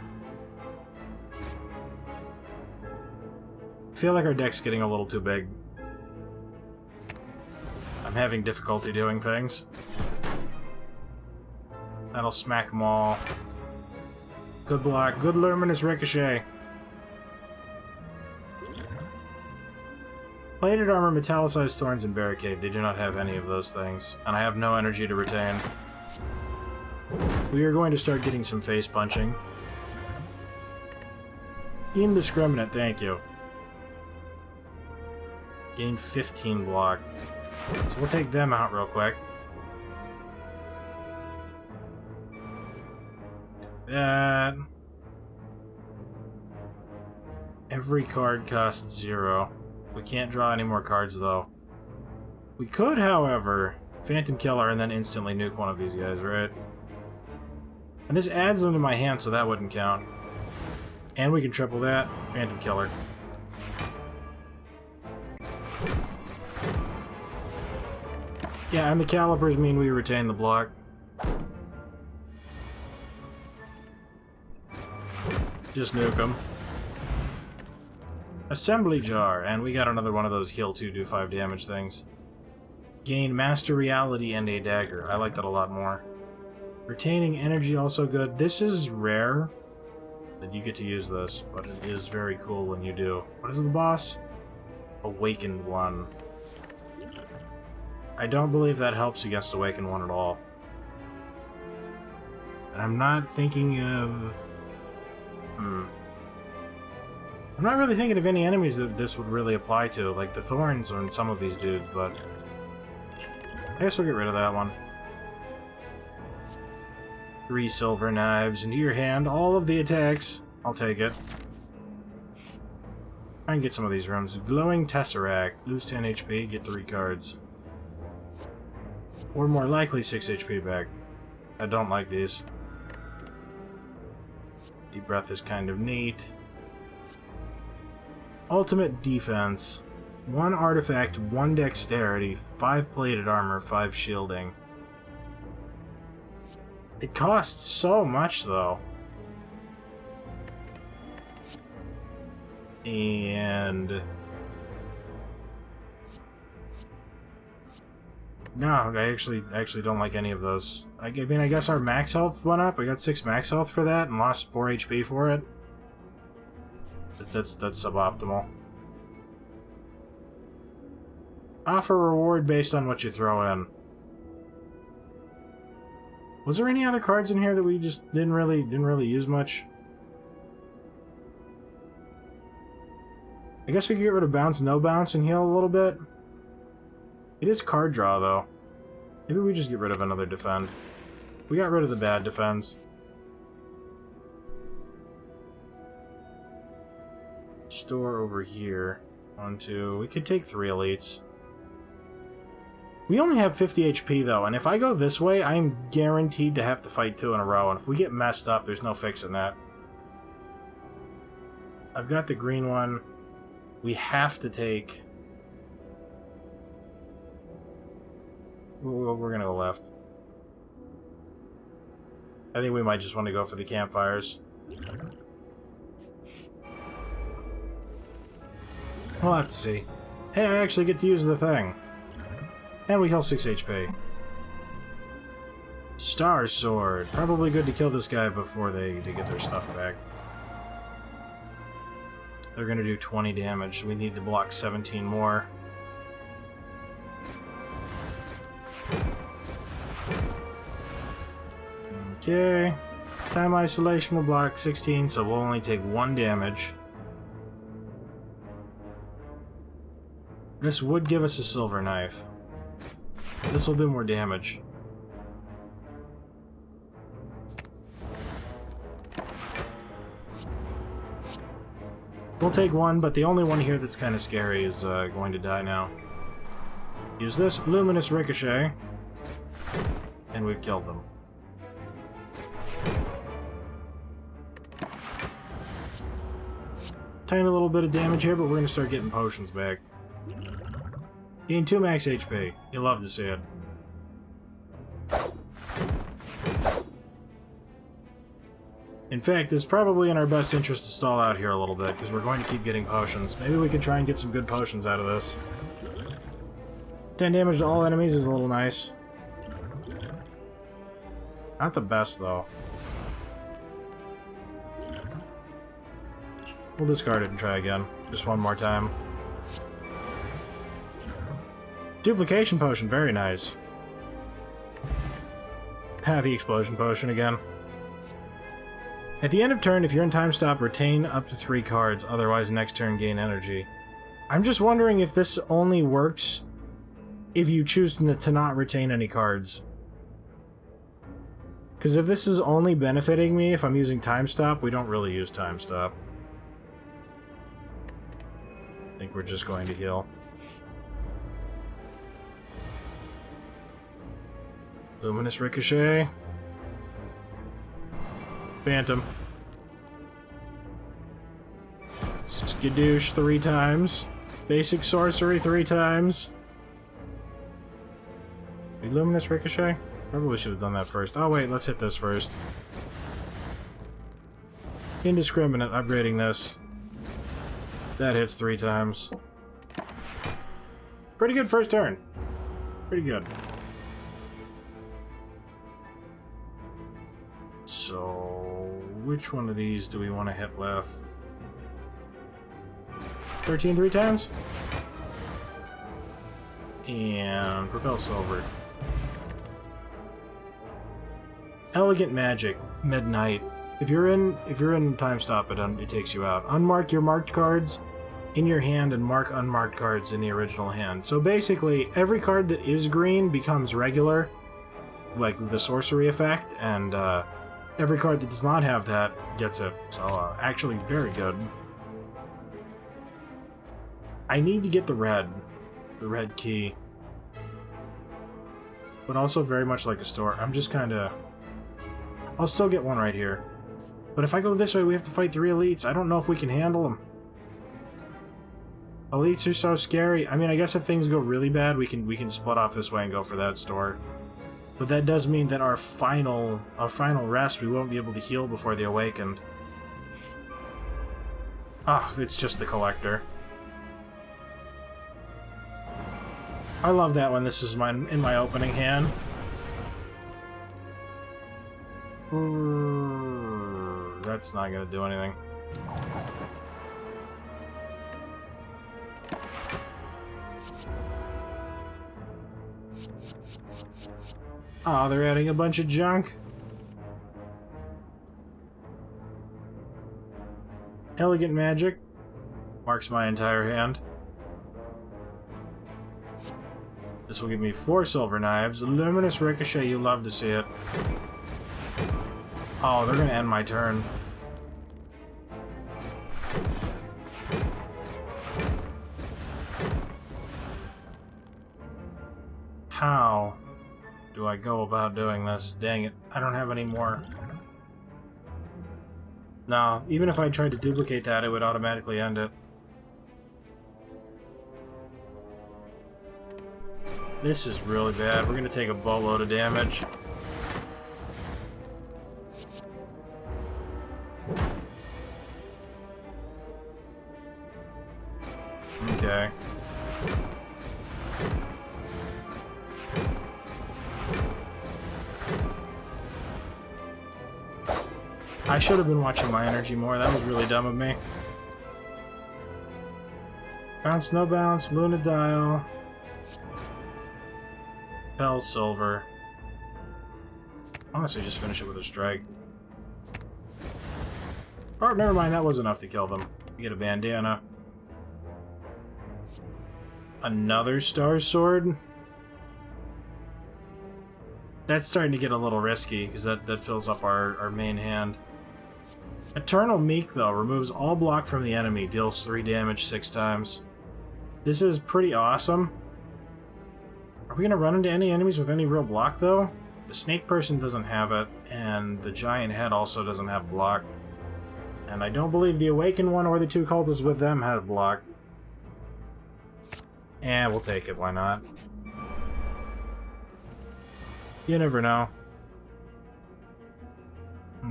I feel like our deck's getting a little too big. I'm having difficulty doing things. That'll smack them all. Good block. Good luminous ricochet. Plated armor, metallicized thorns, and barricade. They do not have any of those things. And I have no energy to retain. We are going to start getting some face punching. Indiscriminate, thank you. Gain 15 block. So we'll take them out real quick. That. Every card costs 0. We can't draw any more cards, though. We could, however, Phantom Killer and then instantly nuke one of these guys, right? And this adds them to my hand, so that wouldn't count. And we can triple that. Phantom Killer. Yeah, and the calipers mean we retain the block. Just nuke them. Assembly Jar, and we got another one of those heal 2, do 5 damage things. Gain Master Reality and a Dagger. I like that a lot more. Retaining Energy, also good. This is rare that you get to use this, but it is very cool when you do. What is the boss? Awakened One. I don't believe that helps against Awakened One at all. And I'm not thinking of... I'm not really thinking of any enemies that this would really apply to, like the Thorns on some of these dudes, but... I guess we'll get rid of that one. 3 silver knives into your hand, all of the attacks. I'll take it. Try and get some of these rooms. Glowing Tesseract. Lose 10 HP, get 3 cards. Or more likely 6 HP back. I don't like these. Deep Breath is kind of neat. Ultimate Defense. 1 artifact, 1 dexterity, 5 plated armor, 5 shielding. It costs so much, though. And... no, I actually don't like any of those. I mean, I guess our max health went up. We got 6 max health for that and lost 4 HP for it. That's suboptimal. Offer reward based on what you throw in. Was there any other cards in here that we just didn't really use much? I guess we could get rid of bounce, no bounce, and heal a little bit. It is card draw, though. Maybe we just get rid of another defend. We got rid of the bad defends. Store over here. 1, 2. We could take 3 elites. We only have 50 HP, though, and if I go this way, I am guaranteed to have to fight 2 in a row, and if we get messed up, there's no fixing that. I've got the green one. We have to take... we're gonna go left. I think we might just want to go for the campfires. We'll have to see. Hey, I actually get to use the thing. And we heal 6 HP. Star Sword. Probably good to kill this guy before they get their stuff back. They're gonna do 20 damage. We need to block 17 more. Okay. Time isolation will block 16, so we'll only take 1 damage. This would give us a silver knife. This will do more damage. We'll take 1, but the only one here that's kind of scary is going to die now. Use this luminous ricochet, and we've killed them. Tiny little bit of damage here, but we're going to start getting potions back. Gain 2 max HP. You'll love to see it. In fact, it's probably in our best interest to stall out here a little bit, because we're going to keep getting potions. Maybe we can try and get some good potions out of this. 10 damage to all enemies is a little nice. Not the best, though. We'll discard it and try again. Just one more time. Duplication potion, very nice. The explosion potion again. At the end of turn, if you're in time stop, retain up to 3 cards, otherwise next turn gain energy. I'm just wondering if this only works if you choose to not retain any cards. Because if this is only benefiting me if I'm using time stop, we don't really use time stop. I think we're just going to heal. Luminous Ricochet. Phantom. Skadoosh 3 times. Basic Sorcery 3 times. Luminous Ricochet? Probably should have done that first. Oh wait, let's hit this first. Indiscriminate upgrading this. That hits 3 times. Pretty good first turn. Pretty good. So, which one of these do we want to hit with? 13 3 times? And Propel Silver. Elegant Magic, Midnight. If you're in time stop, it takes you out. Unmark your marked cards in your hand and mark unmarked cards in the original hand. So basically, every card that is green becomes regular, like the sorcery effect, and every card that does not have that gets it. So actually, very good. I need to get the red key, but also very much like a store. I'm just kind of. I'll still get one right here. But if I go this way, we have to fight 3 elites. I don't know if we can handle them. Elites are so scary. I mean, I guess if things go really bad, we can split off this way and go for that store. But that does mean that our final rest, we won't be able to heal before the Awakened. Ah, it's just the Collector. I love that when this is in my opening hand. That's not gonna do anything. Oh, they're adding a bunch of junk. Elegant Magic marks my entire hand. This will give me 4 silver knives. Luminous Ricochet, you love to see it. Oh, they're gonna end my turn. How do I go about doing this? Dang it, I don't have any more. No, even if I tried to duplicate that, it would automatically end it. This is really bad. We're gonna take a boatload of damage. Okay. I should have been watching my energy more. That was really dumb of me. Bounce, no bounce, Luna Dial. Hell, Silver. Honestly, just finish it with a strike. Oh, never mind, that was enough to kill them. You get a bandana. Another Star Sword? That's starting to get a little risky, because that fills up our main hand. Eternal Meek, though, removes all block from the enemy, deals 3 damage 6 times. This is pretty awesome. Are we going to run into any enemies with any real block, though? The snake person doesn't have it, and the giant head also doesn't have block. And I don't believe the awakened one or the 2 cultists with them have block. Eh, we'll take it, why not? You never know.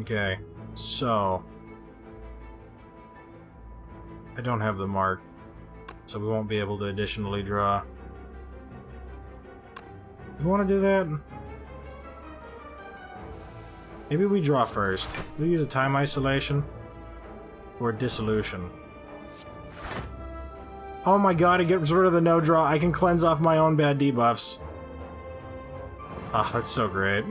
Okay, so... I don't have the mark, so we won't be able to additionally draw. You want to do that? Maybe we draw first. We use a time isolation or dissolution. Oh my god, it gets rid of the no draw. I can cleanse off my own bad debuffs. Ah, that's so great.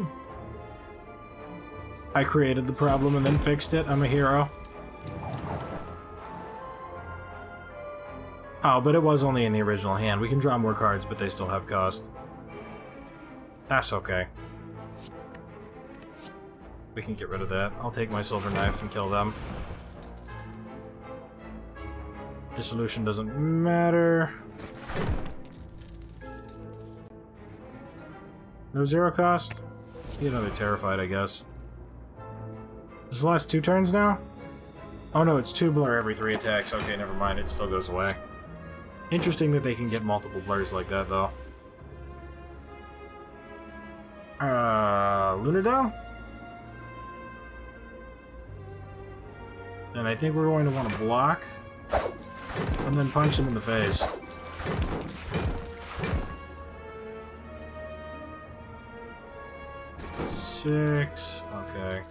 I created the problem and then fixed it. I'm a hero. Oh, but it was only in the original hand. We can draw more cards, but they still have cost. That's okay. We can get rid of that. I'll take my silver knife and kill them. Dissolution doesn't matter. No 0 cost? Be another Terrified, I guess. Is this the last 2 turns now? Oh no, it's 2 blur every 3 attacks. Okay, never mind. It still goes away. Interesting that they can get multiple blurs like that, though. Lunardale? And I think we're going to want to block, and then punch them in the face. Six. Okay.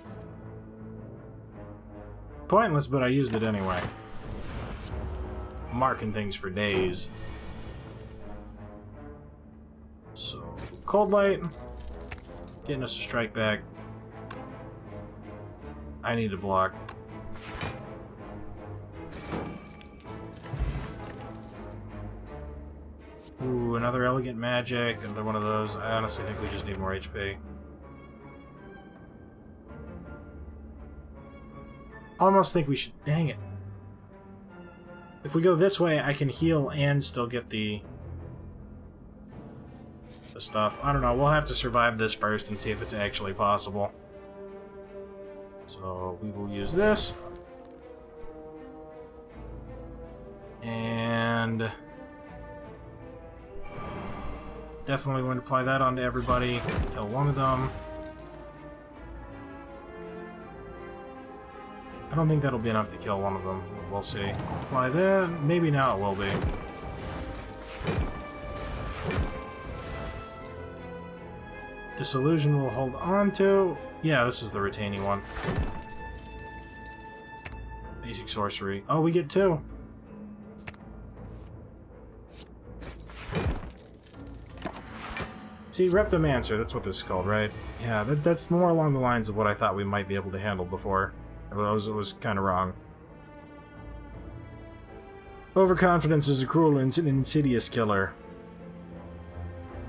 Pointless, but I used it anyway. Marking things for days. So, Cold Light. Getting us a strike back. I need to block. Ooh, another Elegant Magic, another one of those. I honestly think we just need more HP. Almost think we should... Dang it. If we go this way, I can heal and still get the stuff. I don't know. We'll have to survive this first and see if it's actually possible. So we will use this. And... definitely going to apply that onto everybody. Kill one of them. I don't think that'll be enough to kill one of them. We'll see. Apply that. Maybe now it will be. Disillusion will hold on to. Yeah, this is the retaining one. Basic sorcery. Oh, we get 2. See, Reptomancer, that's what this is called, right? Yeah, that's more along the lines of what I thought we might be able to handle before. It was kind of wrong. Overconfidence is a cruel and insidious killer.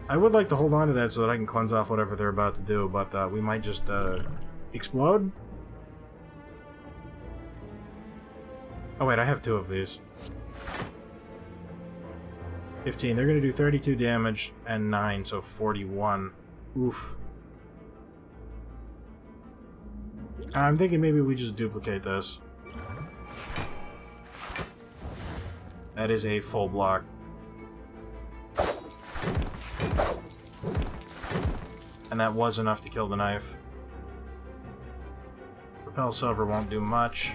I would like to hold on to that so that I can cleanse off whatever they're about to do, but we might just explode? Oh wait, I have 2 of these. 15. They're going to do 32 damage and 9, so 41. Oof. I'm thinking maybe we just duplicate this. That is a full block. And that was enough to kill the knife. Repel Silver won't do much.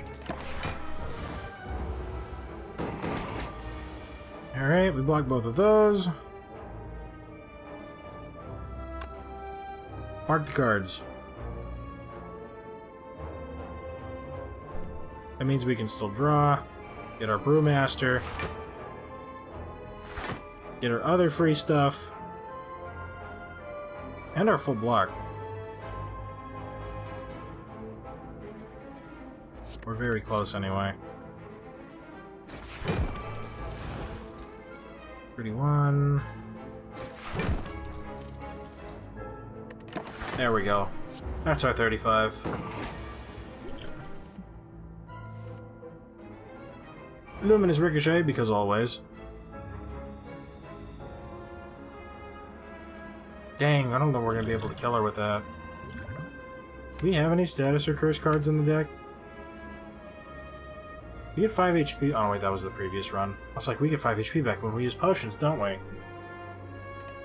Alright, we blocked both of those. Mark the cards. That means we can still draw, get our Brewmaster, get our other free stuff, and our full block. We're very close anyway. 31. There we go. That's our 35. Luminous Ricochet, because always. Dang, I don't know if we're going to be able to kill her with that. Do we have any status or curse cards in the deck? We get 5 HP. Oh, wait, that was the previous run. I was like, we get 5 HP back when we use potions, don't we?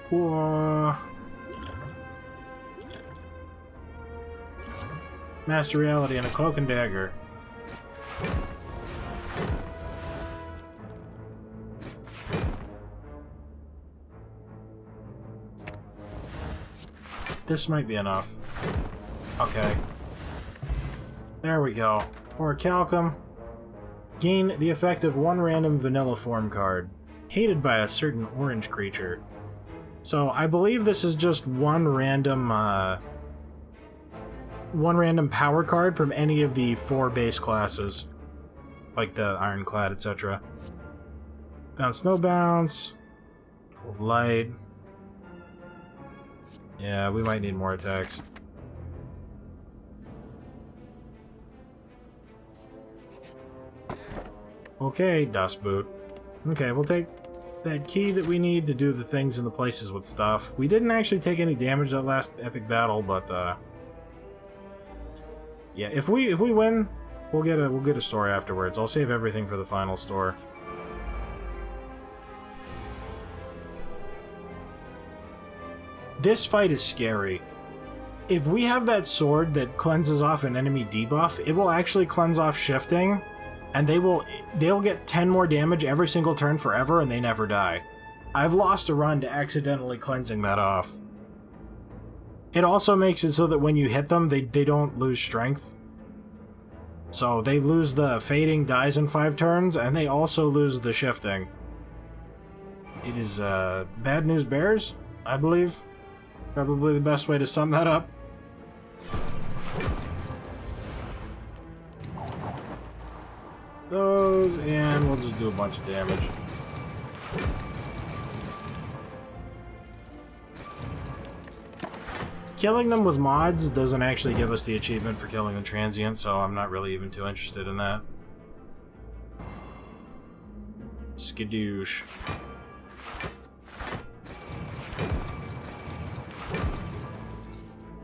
Whoa. Master Reality and a Cloak and Dagger. This might be enough. Okay. There we go. Or Calcum. Gain the effect of one random vanilla form card, hated by a certain orange creature. So I believe this is just one random power card from any of the 4 base classes, like the Ironclad, etc. Bounce, no bounce. Light. Yeah, we might need more attacks. Okay, Dust Boot. Okay, we'll take that key that we need to do the things in the places with stuff. We didn't actually take any damage that last epic battle, but yeah, if we win, we'll get a story afterwards. I'll save everything for the final store. This fight is scary. If we have that sword that cleanses off an enemy debuff, it will actually cleanse off shifting, and they'll get 10 more damage every single turn forever, and they never die. I've lost a run to accidentally cleansing that off. It also makes it so that when you hit them, they don't lose strength. So they lose the fading dies in 5 turns, and they also lose the shifting. It is bad news bears, I believe. Probably the best way to sum that up. Those, and we'll just do a bunch of damage. Killing them with mods doesn't actually give us the achievement for killing the transient, so I'm not really even too interested in that. Skadoosh.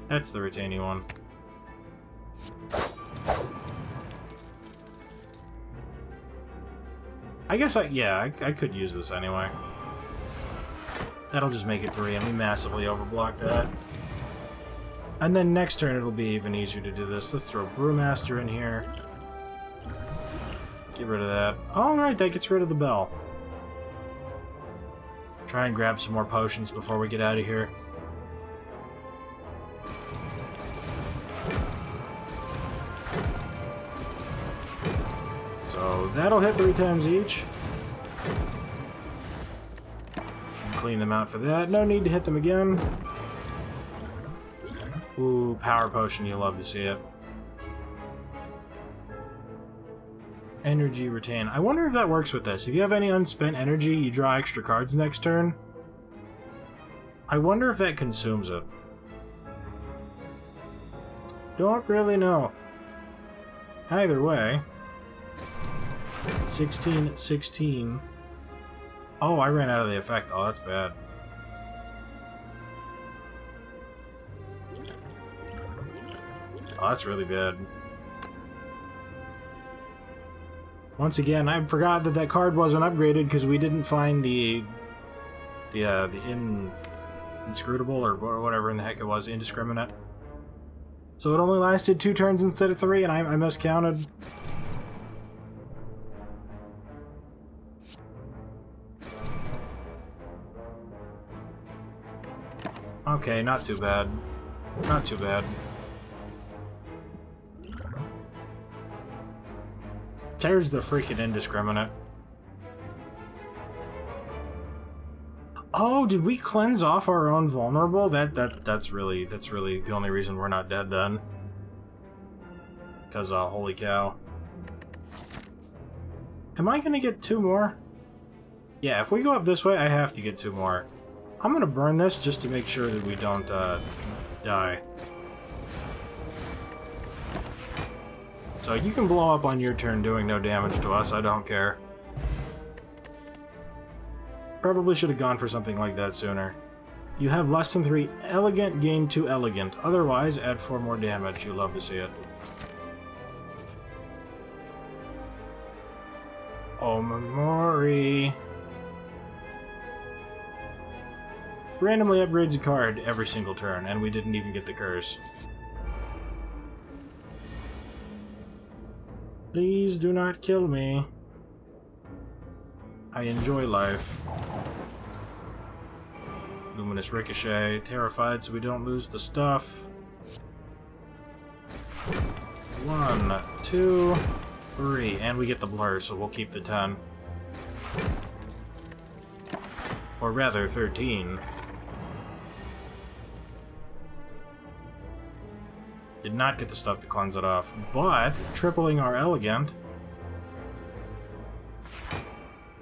That's the retaining one. I guess I could use this anyway. That'll just make it 3, and we massively overblock that. And then next turn it'll be even easier to do this. Let's throw Brewmaster in here. Get rid of that. Alright, that gets rid of the bell. Try and grab some more potions before we get out of here. So that'll hit 3 times each. And clean them out for that. No need to hit them again. Ooh, power potion, you love to see it. Energy retain. I wonder if that works with this. If you have any unspent energy, you draw extra cards next turn. I wonder if that consumes it. Don't really know. Either way. 16, 16. Oh, I ran out of the effect. Oh, that's bad. Oh, that's really bad. Once again, I forgot that that card wasn't upgraded because we didn't find the inscrutable or whatever in the heck it was, indiscriminate. So it only lasted 2 turns instead of 3, and I miscounted. Okay, not too bad. Not too bad. There's the freaking indiscriminate. Oh, did we cleanse off our own vulnerable? That's really the only reason we're not dead then. Because holy cow. Am I gonna get 2 more? Yeah, if we go up this way, I have to get 2 more. I'm gonna burn this just to make sure that we don't die. So you can blow up on your turn doing no damage to us, I don't care. Probably should have gone for something like that sooner. You have less than 3 elegant, gain 2 elegant. Otherwise, add 4 more damage. You'll love to see it. Oh, Memori. Randomly upgrades a card every single turn, and we didn't even get the curse. Please do not kill me. I enjoy life. Luminous Ricochet. Terrified so we don't lose the stuff. 1, 2, 3. And we get the blur, so we'll keep the 10. Or rather, 13. Did not get the stuff to cleanse it off, but tripling our elegant.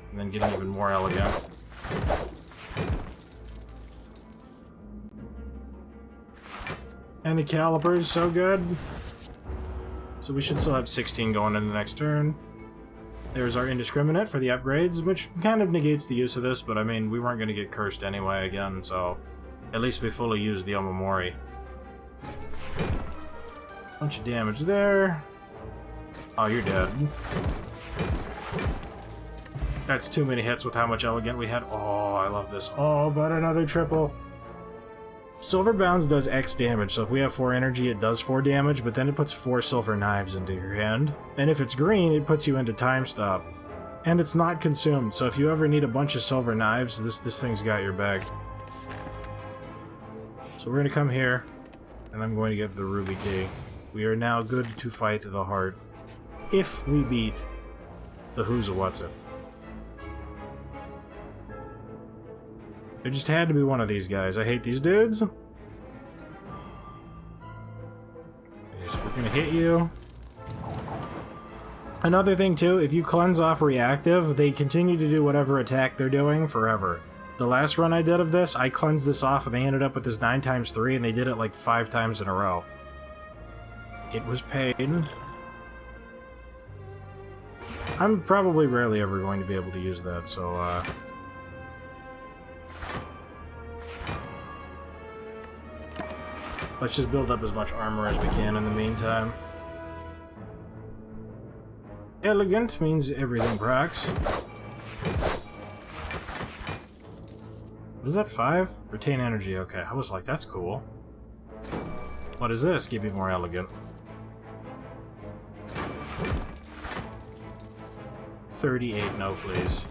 And then getting even more elegant. And the caliper's so good. So we should still have 16 going into the next turn. There's our indiscriminate for the upgrades, which kind of negates the use of this, but I mean, we weren't going to get cursed anyway again, so at least we fully used the Omamori. Bunch of damage there. Oh, you're dead. That's too many hits with how much elegant we had. Oh, I love this. Oh, but another triple. Silver Bounds does X damage, so if we have 4 energy, it does 4 damage, but then it puts 4 silver knives into your hand. And if it's green, it puts you into Time Stop. And it's not consumed, so if you ever need a bunch of silver knives, this thing's got your back. So we're going to come here, and I'm going to get the Ruby Key. We are now good to fight the heart. If we beat the Who's a What's It. There just had to be one of these guys. I hate these dudes. Okay, so we're gonna hit you. Another thing too, if you cleanse off reactive, they continue to do whatever attack they're doing forever. The last run I did of this, I cleansed this off and they ended up with this 9x3 and they did it like 5 times in a row. It was pain. I'm probably rarely ever going to be able to use that, so let's just build up as much armor as we can in the meantime. Elegant means everything procs. What is that, 5? Retain energy, okay. I was like, that's cool. What is this? Give me more elegant. 38, no please.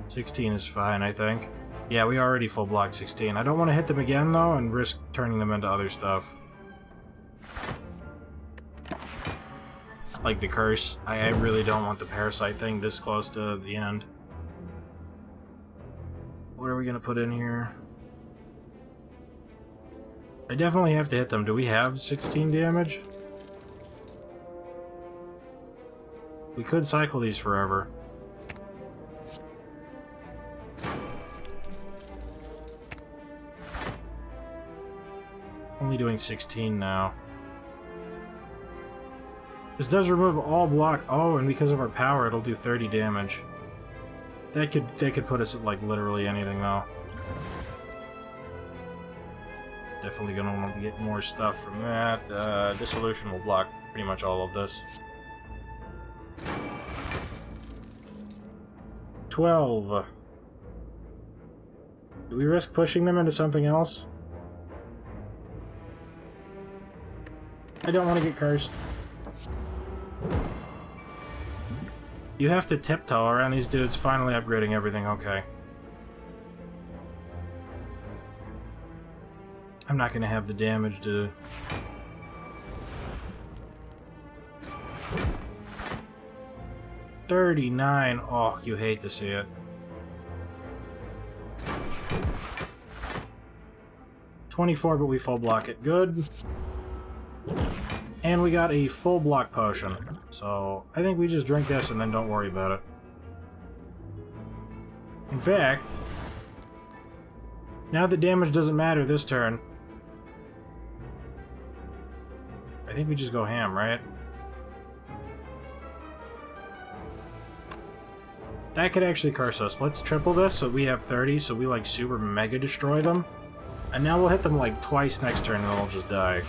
16 is fine, I think. Yeah, we already full blocked 16. I don't want to hit them again, though, and risk turning them into other stuff. Like the curse. I really don't want the parasite thing this close to the end. What are we going to put in here? I definitely have to hit them. Do we have 16 damage? We could cycle these forever. Only doing 16 now. This does remove all block. Oh, and because of our power, it'll do 30 damage. That could put us at like literally anything though. Definitely gonna want to get more stuff from that. Dissolution will block pretty much all of this. 12. Do we risk pushing them into something else? I don't want to get cursed. You have to tiptoe around these dudes finally upgrading everything, okay. I'm not going to have the damage to... $39. Oh, you hate to see it. $24, but we full block it. Good. And we got a full block potion. So, I think we just drink this and then don't worry about it. In fact, now that damage doesn't matter this turn, I think we just go ham, right? That could actually curse us. Let's triple this so we have 30, so we like super mega destroy them. And now we'll hit them like twice next turn and they'll just die.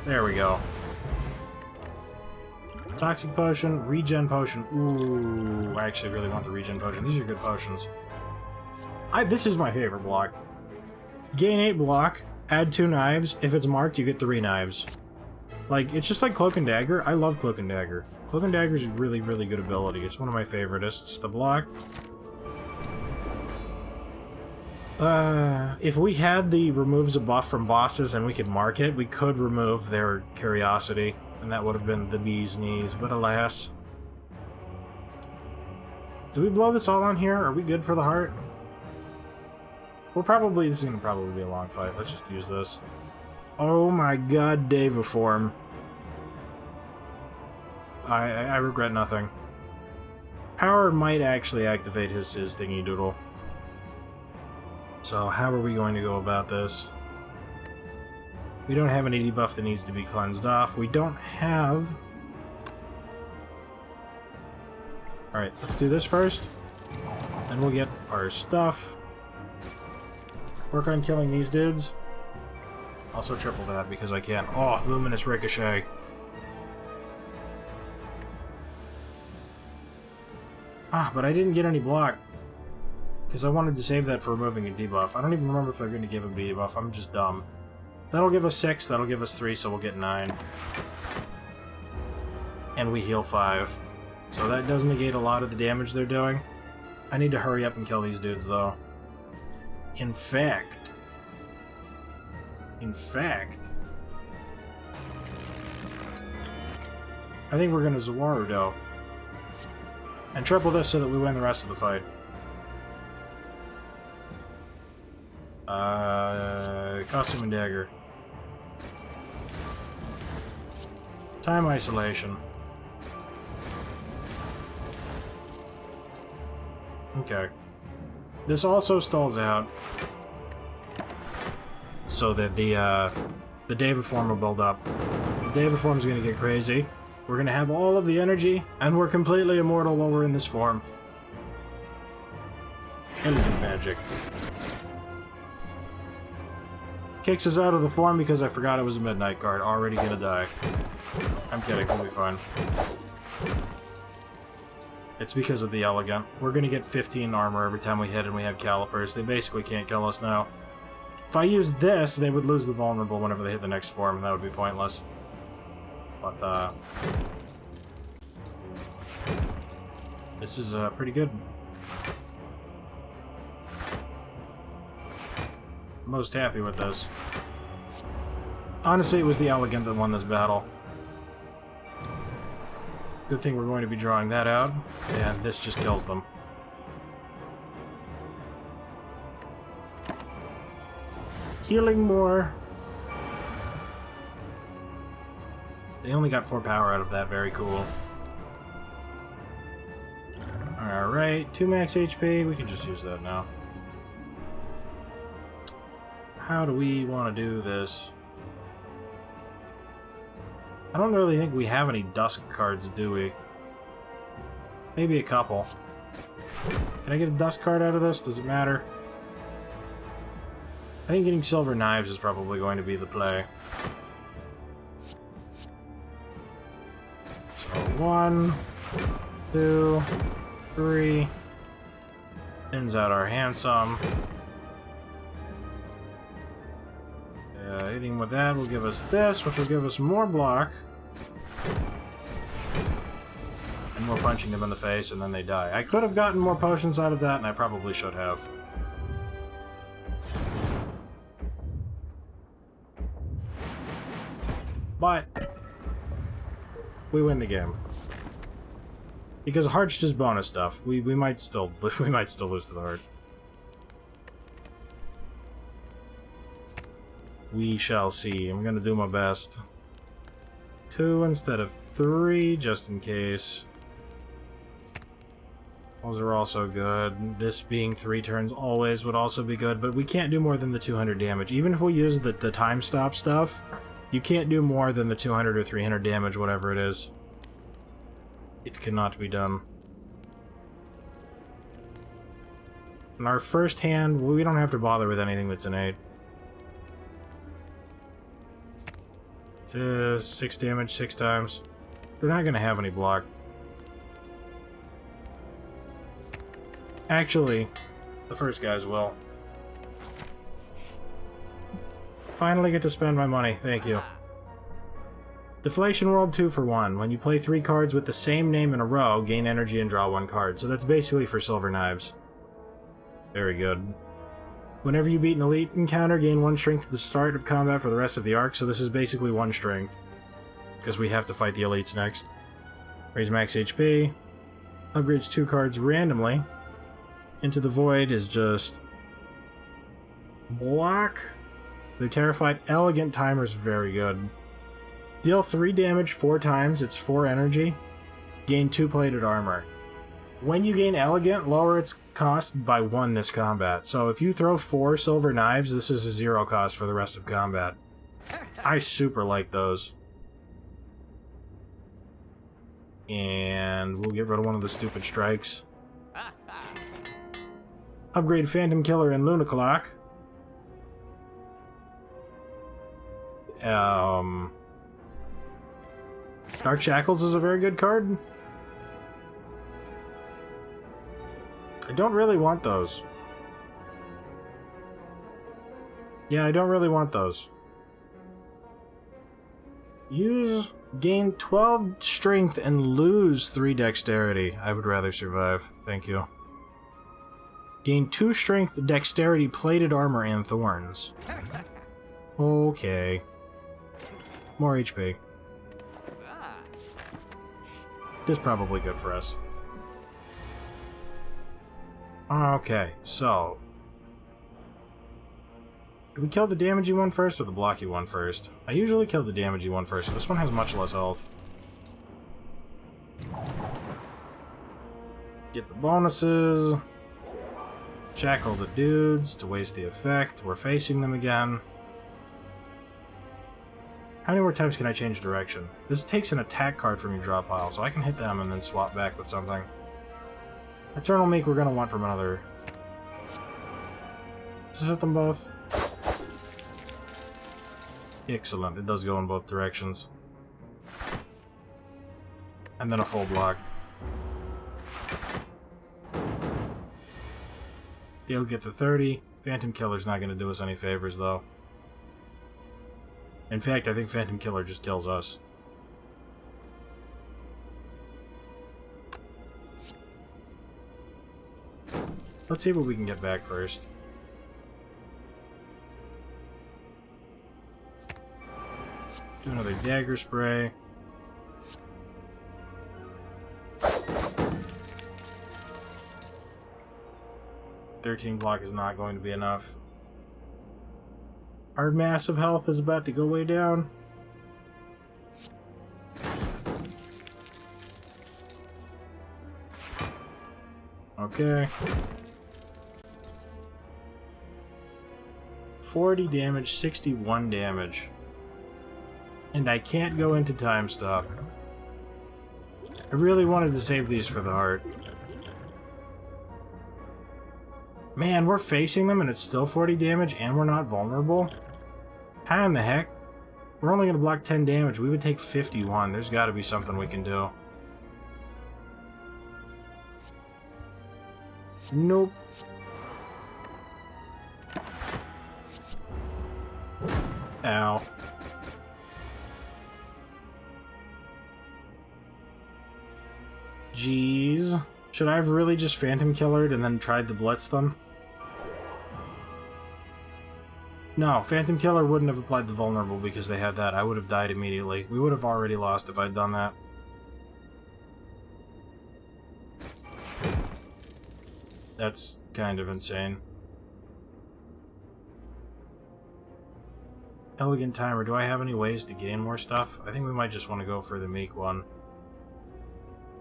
There we go. Toxic potion, regen potion. Ooh, I actually really want the regen potion. These are good potions. This is my favorite block. Gain 8 block, add 2 knives. If it's marked, you get 3 knives. Like, it's just like Cloak and Dagger. I love Cloak and Dagger. Cloak and Dagger is a really, really good ability. It's one of my favoritists to block. If we had the removes a buff from bosses and we could mark it, we could remove their curiosity. And that would have been the bee's knees, but alas. Do we blow this all on here? Are we good for the heart? This is gonna probably be a long fight. Let's just use this. Oh my god, Daviform. I regret nothing. Power might actually activate his thingy doodle. So how are we going to go about this? We don't have any debuff that needs to be cleansed off. We don't have... Alright, let's do this first. Then we'll get our stuff. Work on killing these dudes. Also triple that because I can. Oh, Luminous Ricochet. Ah, but I didn't get any block. Because I wanted to save that for removing a debuff. I don't even remember if they're going to give a debuff. I'm just dumb. That'll give us 6, that'll give us 3, so we'll get 9. And we heal 5. So that does negate a lot of the damage they're doing. I need to hurry up and kill these dudes, though. In fact... I think we're gonna Zawarudo. And triple this so that we win the rest of the fight. Costume and Dagger. Time Isolation. Okay. This also stalls out so that the Daviform will build up. The Daviform's gonna get crazy. We're gonna have all of the energy, and we're completely immortal while we're in this form. Elegant magic. Kicks us out of the form because I forgot it was a midnight card. Already gonna die. I'm kidding, we'll be fine. It's because of the Elegant. We're gonna get 15 armor every time we hit and we have calipers. They basically can't kill us now. If I used this, they would lose the vulnerable whenever they hit the next form, and that would be pointless. But, this is, pretty good. Most happy with this. Honestly, it was the Elegant that won this battle. Good thing we're going to be drawing that out, and this just kills them. Healing more. They only got 4 power out of that, very cool. Alright, 2 max HP, we can just use that now. How do we want to do this? I don't really think we have any Dusk cards, do we? Maybe a couple. Can I get a Dusk card out of this? Does it matter? I think getting Silver Knives is probably going to be the play. So 1, 2, 3. Thins out our handsome. Hitting with that will give us this, which will give us more block. and we're punching them in the face, and then they die. I could have gotten more potions out of that, and I probably should have. But we win the game. Because heart's just bonus stuff. We might still lose to the heart. We shall see. I'm gonna do my best. 2 instead of 3, just in case. Those are also good. This being 3 turns always would also be good, but we can't do more than the 200 damage. Even if we use the time stop stuff, you can't do more than the 200 or 300 damage, whatever it is. It cannot be done. In our first hand, we don't have to bother with anything that's innate. 6 damage 6 times. They're not going to have any block. Actually, the first guys will. Finally get to spend my money, thank you. Deflation World 2 for 1. When you play 3 cards with the same name in a row, gain energy and draw 1 card. So that's basically for Silver Knives. Very good. Whenever you beat an elite encounter, gain 1 strength at the start of combat for the rest of the arc, so this is basically 1 strength. Because we have to fight the elites next. Raise max HP. Upgrades 2 cards randomly. Into the Void is just... block. The Terrified Elegant Timer's very good. Deal 3 damage 4 times, it's 4 energy. Gain 2 plated armor. When you gain Elegant, lower its cost by 1 this combat. So if you throw 4 silver knives, this is a 0 cost for the rest of combat. I super like those. And we'll get rid of one of the stupid strikes. Upgrade Phantom Killer and Luna Clock. Dark Shackles is a very good card. I don't really want those. Yeah, I don't really want those. Gain 12 strength and lose 3 dexterity. I would rather survive. Thank you. Gain 2 strength, dexterity, plated armor, and thorns. Okay. More HP. This is probably good for us. Okay, so... do we kill the damagey one first or the blocky one first? I usually kill the damagey one first, so this one has much less health. Get the bonuses. Shackle the dudes to waste the effect. We're facing them again. How many more times can I change direction? This takes an attack card from your draw pile, so I can hit them and then swap back with something. Eternal Meek we're going to want from another. Just hit them both. Excellent. It does go in both directions. And then a full block. They'll get to 30. Phantom Killer's not going to do us any favors, though. In fact, I think Phantom Killer just kills us. Let's see what we can get back first. Do another dagger spray. $13 block is not going to be enough. Our massive health is about to go way down. Okay. 40 damage, 61 damage. And I can't go into time stop. I really wanted to save these for the heart. Man, we're facing them and it's still 40 damage and we're not vulnerable? How in the heck? We're only going to block 10 damage. We would take 51. There's got to be something we can do. Nope. Ow. Jeez. Should I have really just Phantom Killered and then tried to blitz them? No, Phantom Killer wouldn't have applied the vulnerable because they had that. I would have died immediately. We would have already lost if I'd done that. That's kind of insane. Elegant Timer. Do I have any ways to gain more stuff? I think we might just want to go for the meek one.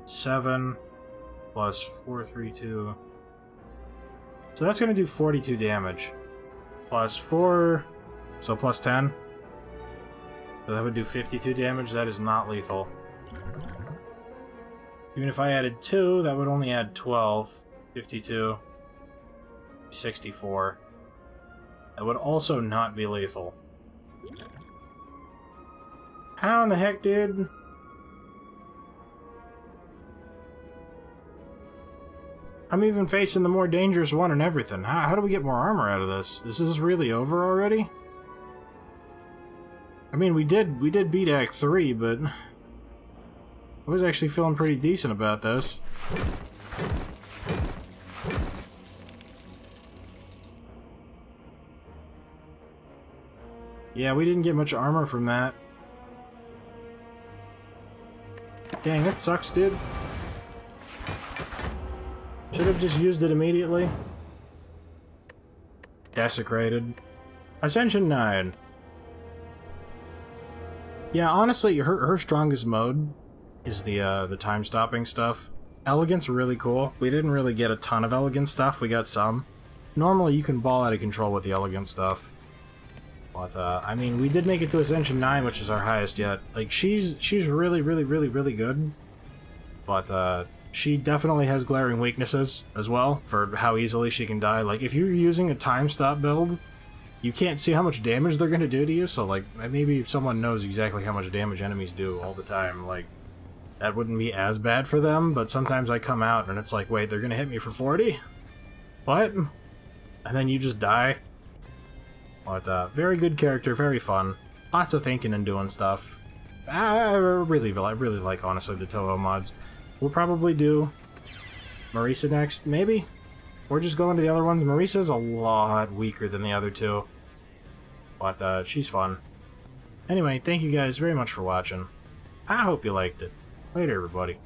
7 plus 432. So that's going to do 42 damage. Plus 4, so plus 10. So that would do 52 damage. That is not lethal. Even if I added 2, that would only add 12. 52. 64. That would also not be lethal. How in the heck, dude? I'm even facing the more dangerous one and everything. How do we get more armor out of this? Is this really over already? I mean, we did beat Act 3, but I was actually feeling pretty decent about this. Yeah, we didn't get much armor from that. Dang, that sucks, dude. Should have just used it immediately. Desecrated. Ascension 9. Yeah, honestly, her strongest mode is the time-stopping stuff. Elegant's really cool. We didn't really get a ton of elegant stuff, we got some. Normally you can ball out of control with the elegant stuff. But, I mean, we did make it to Ascension 9, which is our highest yet. Like, she's really, really, really, really good. But, she definitely has glaring weaknesses as well, for how easily she can die. Like, if you're using a time stop build, you can't see how much damage they're gonna do to you, so, like, maybe if someone knows exactly how much damage enemies do all the time, like, that wouldn't be as bad for them, but sometimes I come out and it's like, wait, they're gonna hit me for 40? What? And then you just die? But, very good character, very fun. Lots of thinking and doing stuff. I really like, honestly, the Toho mods. We'll probably do Marisa next, maybe? Or just go into the other ones. Marisa's a lot weaker than the other two. But, she's fun. Anyway, thank you guys very much for watching. I hope you liked it. Later, everybody.